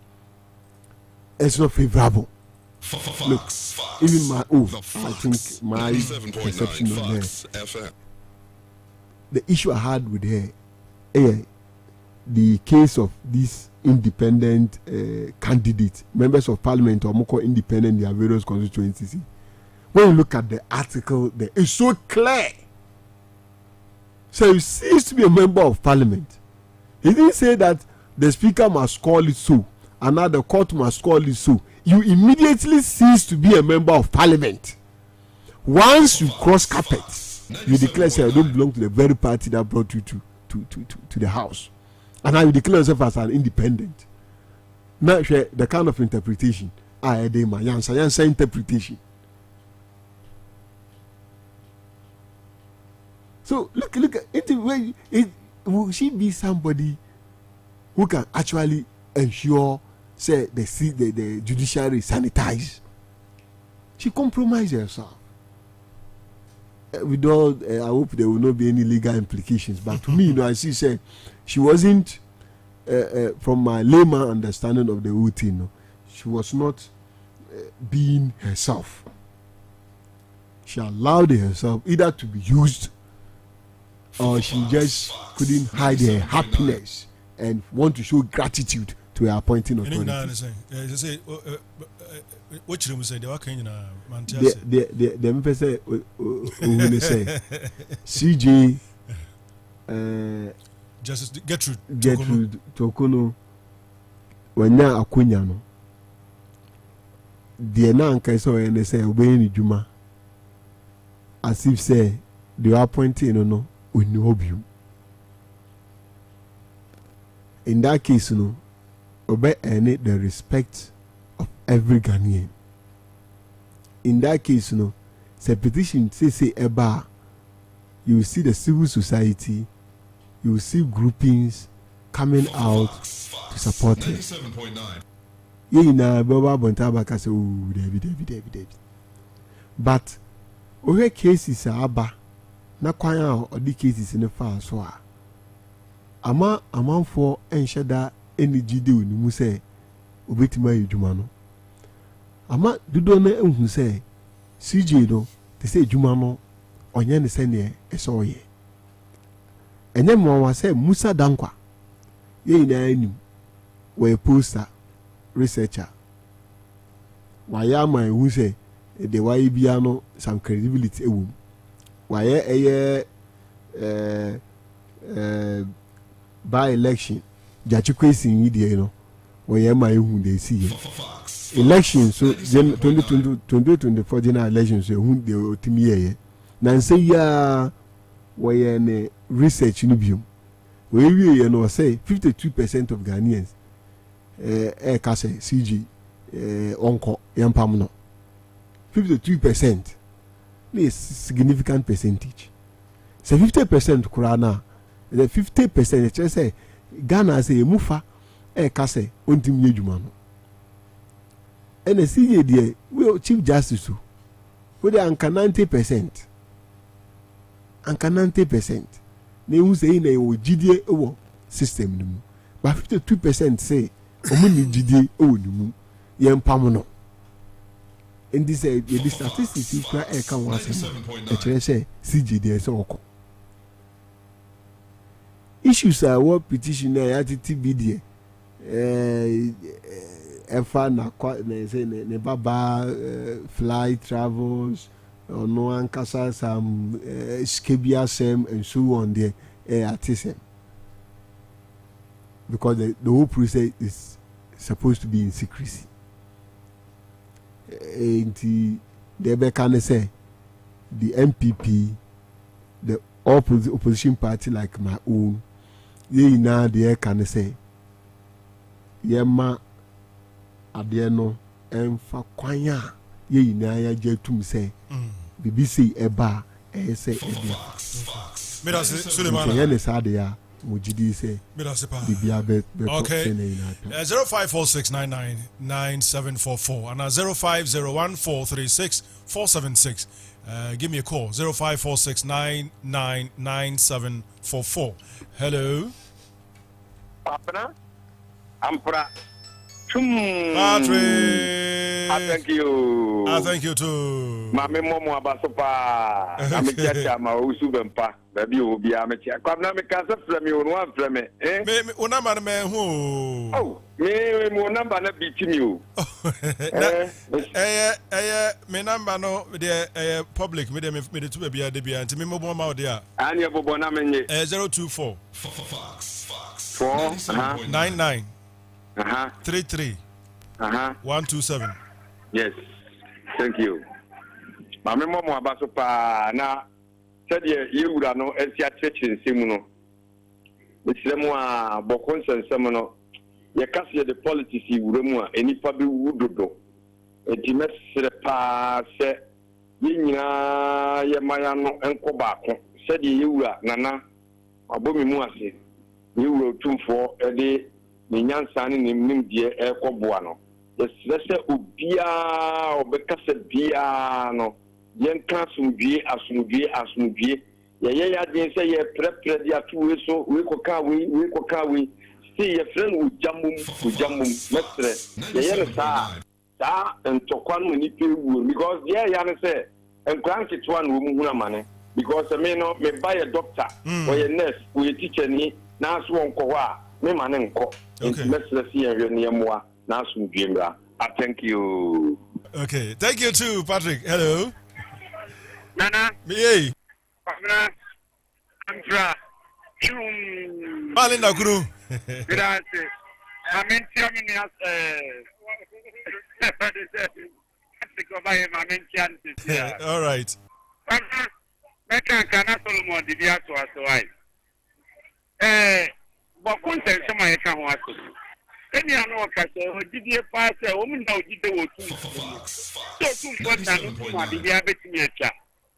it's not favorable. Look, even my own, I think my perception on her. The issue I had with her, the case of these independent candidates, members of parliament, or more independent in their various constituencies. When you look at the article there, it's so clear. So you cease to be a member of parliament. He didn't say that the speaker must call it so, and now the court must call it so. You immediately cease to be a member of parliament. Once you cross carpet, you declare say, I don't belong to the very party that brought you to the house. And now you declare yourself as an independent. Now the kind of interpretation. Yansa interpretation. So look at it. Will she be somebody who can actually ensure, say, the judiciary sanitized? She compromised herself. With all, I hope there will not be any legal implications. But to me, I see, say, she wasn't, from my layman understanding of the whole thing, she was not being herself. She allowed herself either to be used, or she just couldn't hide her happiness and want to show gratitude to her appointing authority. CJ Justice Gertrude Tokono wanya akonya no de na anka so ene say obeyini djuma as if say the appointing no oni obium. In that case, obey any the respect of every Ghanaian. In that case, say petition say eba, you will see the civil society, you will see groupings coming out to support it. Baba Bontabaka say, oh, David. But over cases are aba, na kwanya or the cases in the far so ama amanfo enhyeda energy de oni mu say obetima edwuma no ama dodo na ehun say CJ do te say edwuma no onye ne se ne eso oye enye mo wa say Musa Dankwa ye ina anim we poster researcher wa ya ma ehun say de wa bia no some credibility ewum wa ye by election Jachikwesi in where my whom they see elections so 2024 general elections whom they will to me now say ya where any research nubium where we say 52% of Ghanaians kase CG onko yampamno 52% is significant percentage. So 50% kurana the 50% just say Ghana say mufa kase ontim yedwuma no and the CJ there we chief justice we dey anka 90% na hu say na o gidie wo system no mu but 52% say omo ni gidie o ni mu yempam no and this the statistics you try can once e say CJ there say oko issues are what petition TTB efa na say ne baba fly travels or no ankasa some skebia sem and so on there artisan because the whole process is supposed to be in secrecy and the can say the MPP the opposition party like my own ye na de can say yema ade no emfa kwanya ye na ya jetum say BBC eba say Suleiman ye ne sade ya mujidi say bibia be okay 0546999744 and 0501436476 give me a call 0546999744. Hello Kwabena Ampra Patrick. I thank you. I thank you too. Mame momo abasopa. Amechacha ma usubempa. Baby obi amecha. Kwabena me kasa frame you no frame. Me number me who? Oh, me mo number na bitimi o. Me number no the public me the two baby dey bia nti me mo bo ma there. Ani bobo na menye. 024 99 33 127. Yes, thank you. Mame momo abasopa na said yewura no esia church nsemu no. Mesremu a bokon sensem no ye kase de politics yewura mu a enipa be wudodo. Enti mesre pa se yinyina ye maya no enko baako. Said yewura nana abomi mu ase. Yewura tumfo ede nyansa ne nim die ekoboa no. Yesese obia obekase bia no yenka asumdue ye den se ye prepare dia tuwe so we koka we see ye friend ujamum mesre ye no sa entokwan mu ni pewu because ye ya ne se enkran kitwa no mu huna mane because me no me buy a doctor or a nurse or a teacher ni na so onko wa me mane nko mesre si ye ne moa na asumdue mra. I thank you. Okay, thank you too, Patrick. Hello. Nana. Me. Kwabena Ampra. Malinda Kuru. Grazie. Amenti amini All right. Meka kana Solomon di bia to asoi. Bokun tense ma yeka ho aso. Eni anu okase odidie pa se o mu na odide wo tu. So tu for na no ma di bia betimi acha.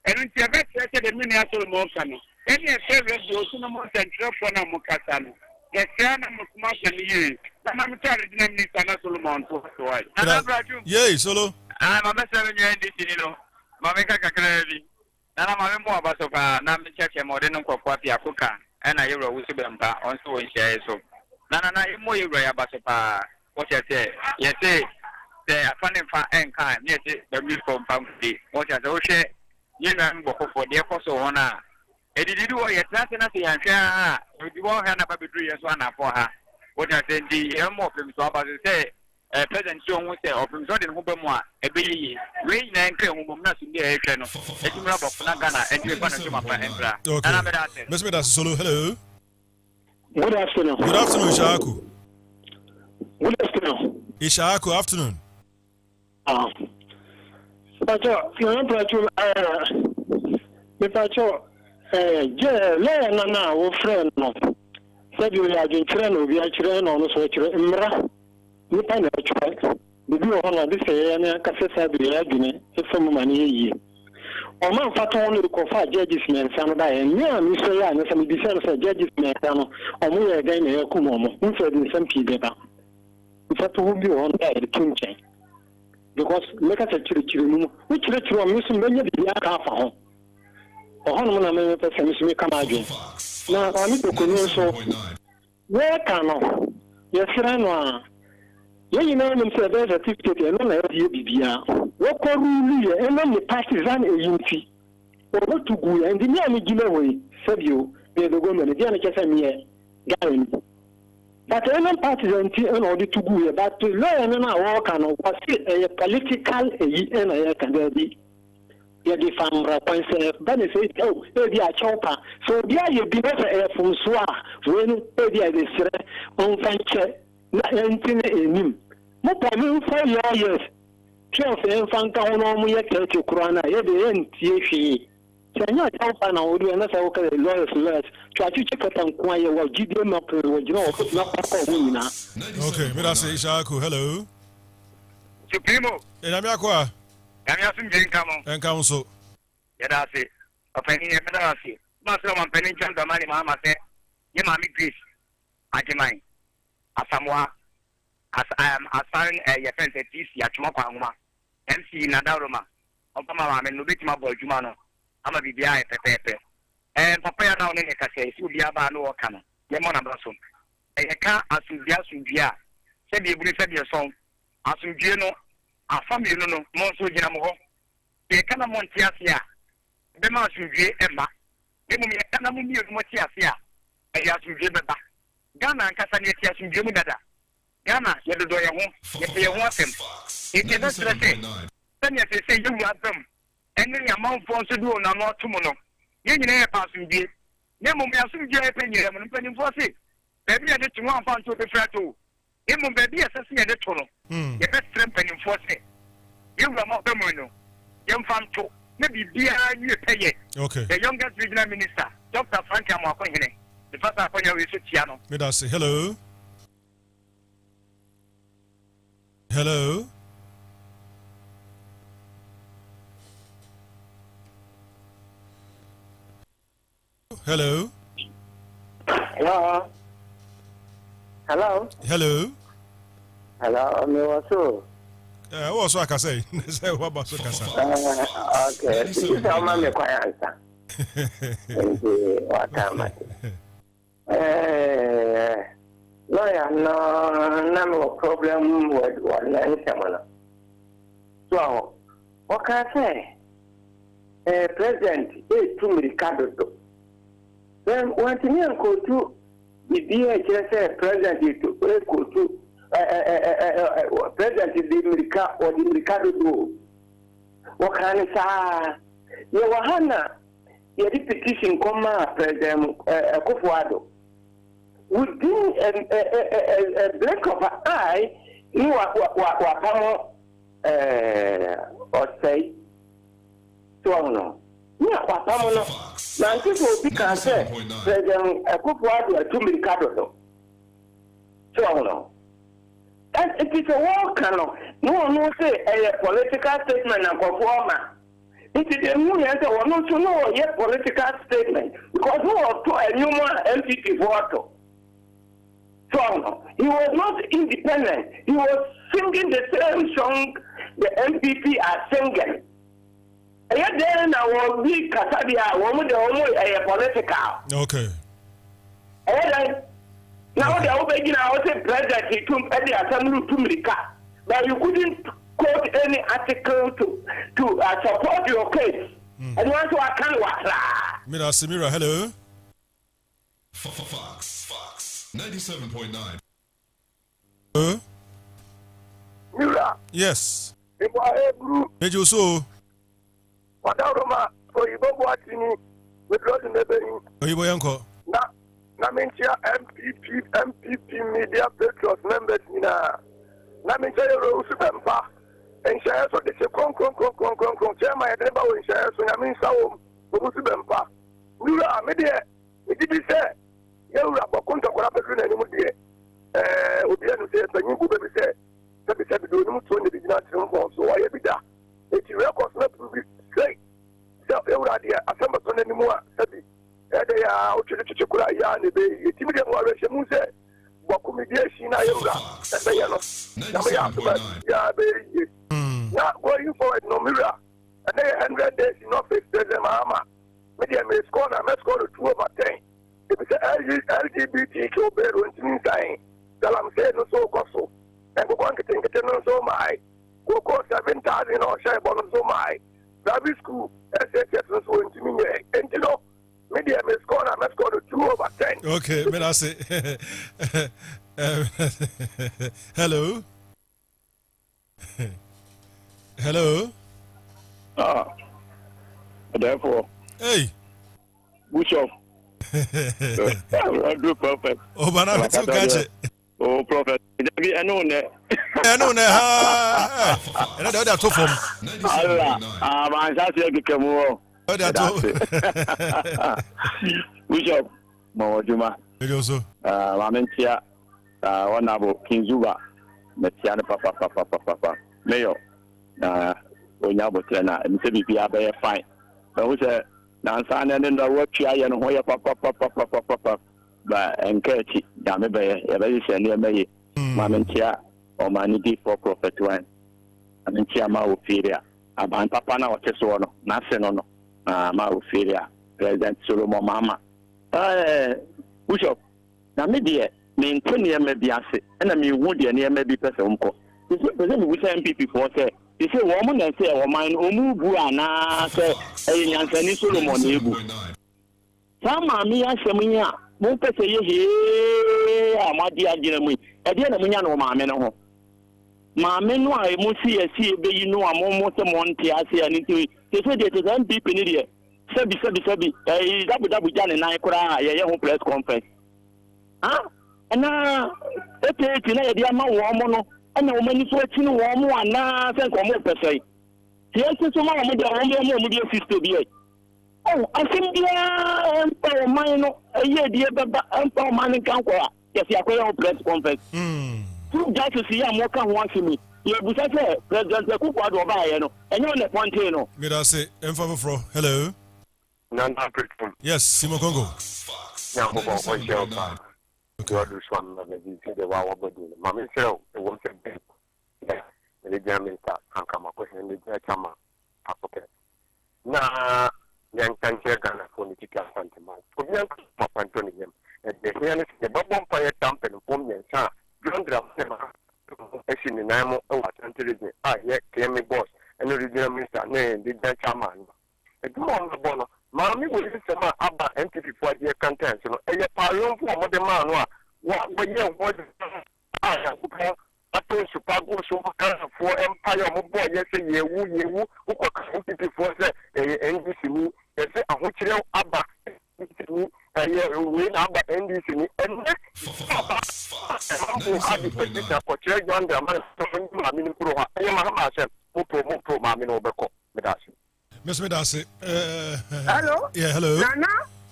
Enu nti e betre de mini Solomon kanu. Eni e se radio so na mo tentre for na mo kasa no. Yesa na mo kuma kani ye. Na me tare di na mini kana Solomon to asoi. Amoratwum. Yey, solo. Ma be se nyo ndi tini no. Ma me ka kakra bi. Na ma me mo abasofa na me cheche mo de no kokwa pia koka. Ena yero wusu bempa onso won share so. Na imo yero ya basopa. What you say? You say the funding for enka. Yes, the bill from family. What you say? O she you know mboko for the cost of honor. E did do your transit na say anhwa. You won ha na ba bedru yeso na for ha. What you say the emo film so about say president so won say of him so de ho ba mu a e be yi. We na enka hu bom na so dey e hwe no. E ti mura bofo na Ghana e ti ba na so ma pa entra. Na me da say. Mesme da solo. Hello. Good afternoon. Good afternoon, Ishaku. Good afternoon. Ishaku, afternoon. Pacho, me pacho, le na wo friend no. Said you are going to train obi a chire no no so chire mra. Ni pa na chire. Bibi o na bi se na ka se sa bi ya dune, e fo mani yi. O man fato on ko fa judges men san da e ni ami so ya na sa mi bi se judges men san no. O mu ye gan na e ku mo mo. Nso di sam pi be ba. Fato ho bi on da e kinchen. Because make us a chiri mu. We chiri o mi so benye bi aka afa ho. O hono na me pe se mi so mi kama adwen. Na ami to ko no so. We ka no. Ye sira no a. Ye nyina no se be certificate e no na ye bibia. We ko ruli e no me partisan eyinti. O go tugu ya ndi mi ami gile we sabio be do go me dia na kesa mi e gawen. But any partisan ti e no di tugu ya but lo na wo ka no was a political e na ya ka be ye di famra pense ba ne say oh e di a chopa so dia ye bi be e fun so a we no e di a de sire on fanche na entine enim mo pa mi 4 years 12 en fanka hono mu ye kete kurana ye de entie hwi senya chopa na odu na sa wo ka lawyers twa chi chekata nko ye wa gide ma pe wo jina wo na pa ko nyina. Okay, me da say Ishaku, hello. Supremo. Ena mi akwa. Yami asun je Enka so. Ya da se. Afani ne da se. Ma so man penin chan da mani ma se. ye mami Grace Ajimai Asamoah as I am assigned your friend at TC at Mokwanguma MC Nadaroma Opama and Nubitima Boy Jumano I'm a BBI Pepe and Papa now in the Case Subiaba no Wakana Yamona Basso I can't asubia subia said you said your song Asubino a family no Monso Jinamo the Kana Montiasia Bema Subie Emma Emu Kana Mumi Motiasia I asubie Baba Ghana and Casanetia Subimu Dada Ghana, you do your home, you want them. It is not to say, then you say you want them. Any amount for to do no more tomorrow. You never pass in the Nemo may assume you are penny and penny for it. Baby, I did to one pound to the flat too. It will be associated the total. You best penny for it. You are not the mono. Young fan too. Maybe behind you pay it. Okay. The youngest regional minister, Dr. Frank Amoratwum, the first upon your research channel. May I say hello? Hello? Hello? Hello? Hello? Hello? Hello, me also. What so I can say? Say what about so can say? Okay, this is how my quiet answer. What time? Lawyer, no problem with one anything. So, what can I say? President is to Ricardo. Then, when you go to the DHS president to go to president or the Ricardo do. What can I say? You Wahana, your petition come President Kufuado. Within a blink of an eye, you are or say, so no. Yeah, Papamono. Now, people can say, President Kufuado to Ricardo. So no. And it is a war canon. No, say a political statement and performer. It is a new answer or not to know yet political statement because no to a new MPP voter. So he was not independent. He was singing the same song the MPP are singing. And yet then I will be Casadia, woman the only a political. Okay. And then now they are beginning I was a president to assembly to America. But you couldn't quote any article to support your case. And once I can't watch that. Mira Samira, hello. Fox 97.9. Mira. Yes. Major so. Madaroma, Eboboba with Rodin Nebeni. Oyibo yanko. Namintia MPP Media Patriots members Nina. Namintia Rosubempa. And shares of the Chairman, I never in shares when I mean so. Rosubempa. Mura, media, it did say, you are a contact with a animal dear. Obiano says, and you could say, that is a good to the beginning of so I be that. It's records not to be straight. So, you are the assembly anymore. They are out to the Chukura Yan, the Timidian Warrior Muse, Bokumidation, and they are not. Yeah, baby. Not going forward, no mirror. And they 100 days in office, there's a mama. Media may score, I must go to 2 over 10. If it's LGBTQ, bear when saying, tell I'm saying no so cost. And go on to think it no so my. Go cost 7,000 or share bonus so my. Private school, SHS was going to me, and you know. Media may score, I must go to 2 over 10. Okay, may I say, hello? Hello? Therefore, hey, Bishop, I do perfect. Oh, but I'm too catch it. Oh, prophet, I know that. I know that. And I know that too from Allah, I'm just here to come over. Bishop, Mawajuma, Lamentia, one abo Kinzuba, Metiana Papa, Mayo, Onyabo Tena, and Sebi Abe fine. But who's a Nansan and then the work here and Hoya Papa, ba enkechi da me be ya be se ne me ma mentia o ma ni di for prophet one mentia ma ofiria aban papa na o teso no na se no ma ofiria President Solomon Mama Bishop na me de me ntoni ya me bi ase na me hu de ne ya me bi pese mko pese me wusa MPP for say they say woman na say woman omu bu ana say nyansani Solomon na ebu sama mi asem nya mo pese ye he amadi agire mu e de na munya no maame no ho maame no a mo si esi be yi no amomo se mo nte ase ani ti say de to MPP ni de sabi dabu jane na ikura ye ho press conference na ete na ye dia ma wo mo no na wo mani so ati no wo mo ana se ko mo pese ti ese so ma mo de wo mo de sister bi asim dia empa o man no ye die baba empa o man kan ko ye fi akoya ho press conference tu justice ya mo ka ho asemi ye busa se president Akufo Addo ba ye no enyo ne ponte no me da say emfa foforo hello Nana Pretty. yes Simo Congo Now, what shall I? God is one of the wow body. Mammy Shell, the one said, the German car can come up with the Chama. Okay. Now, young can share Ghana for the Chica Santiment. For young Antonium, and the Hianis, the Bobon Fire Tamp and Pom and Sa, John Drama, Action in Namo, intelligent. Yet came a boss, and the Minister named the Chama. And come on, the Bono. Mammy will listen to Abba MPP for the contents. A pardon for the man. What year was I told Chicago so for Empire Mobo, yes, you who MPP for the NDC, yes, I want you know Abba. Win Abba NDC, and next had the petition for Chair John Draman, Mammy Pro, I am a myself, Mopo, Mammy Obeko, Medasi. Miss Medasi, hello? Yeah, hello. Nana,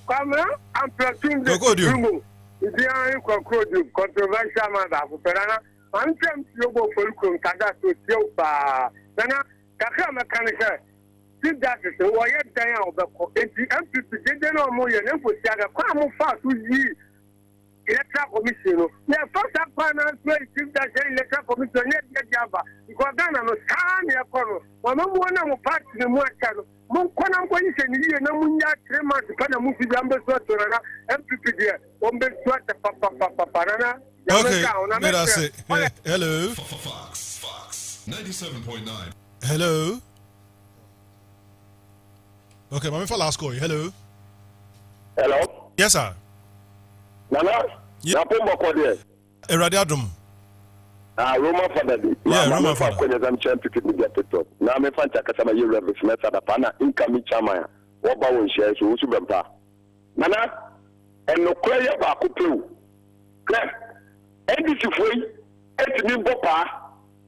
Kwabena, I'm platoon the Room. If you are in controversial matter for Perana, I'm trying to go for Kada to Siopa. Nana, Kaka Mechanical. See that is a way down of the MPP, they don't know more than for Saga. Come fast with you. Electoral Commission. The first finance way to that electoral commission, net Java. Because Ghana no stand here. Mama, one of parts in the more channel. Monkona going to see no Munya 3 months. Kana Musi Jamba Sotorana, MPP there. Ombe Swata Papa. Okay, let us say hello. Fox 97.9. Hello. Okay, my last call. Hello. Hello. Yes, sir. Nana, na pomba kwa de. Eradi Adum. Roma Father. Yeah, Roma Father. Kwenye za mchampi media TikTok. Na amefanya kasema yule reverse da pana income chama waba wonshare so usu bempa. Nana, enokwa ya ba kupeu. Kle. Edisi foi, etimi bopa.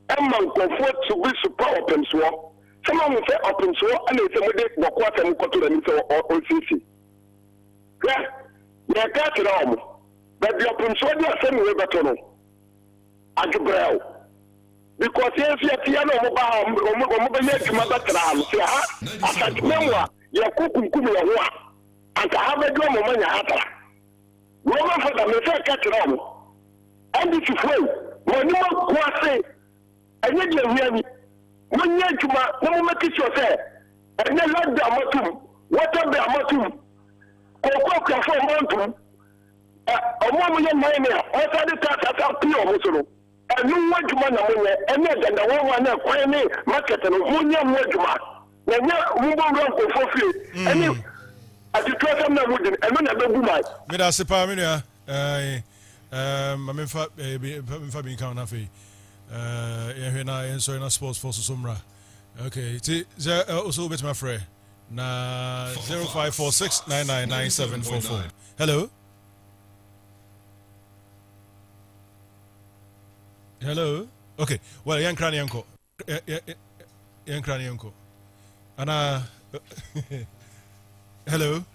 Emma nkofo tsubi super open so. Sama mo fe open so ana esemode bokwa tem koto ni so osisi. Kle. Ya ka tira omo. But the open so dia same we beto no. Ajubrel. Because if you piano omo be yet ma betra am say ha atajmenwa ya kukunkum ya ho anta ha be do mo manya hatara. Roma for the me say ka tira omo. And this is way. When you want to say, and you hear me, when you make sure say, and you let the Amoratwum, whatever the Amoratwum, Coco for Amoratwum, a woman in my name, what are the tasks that are pure Muslim? And you want to man away, and then the woman acquire me, market and Munya Mojuma. Then you won't run for free. And you, as you try some wood, and when I don't do my. Midasipamina, Mamma Fabian County. And so in a sports for Sumra. Okay, also bit my friend. Na 0546999744. Hello. Hello. Okay. Well, young Cranianko. Young Cranianko. And hello.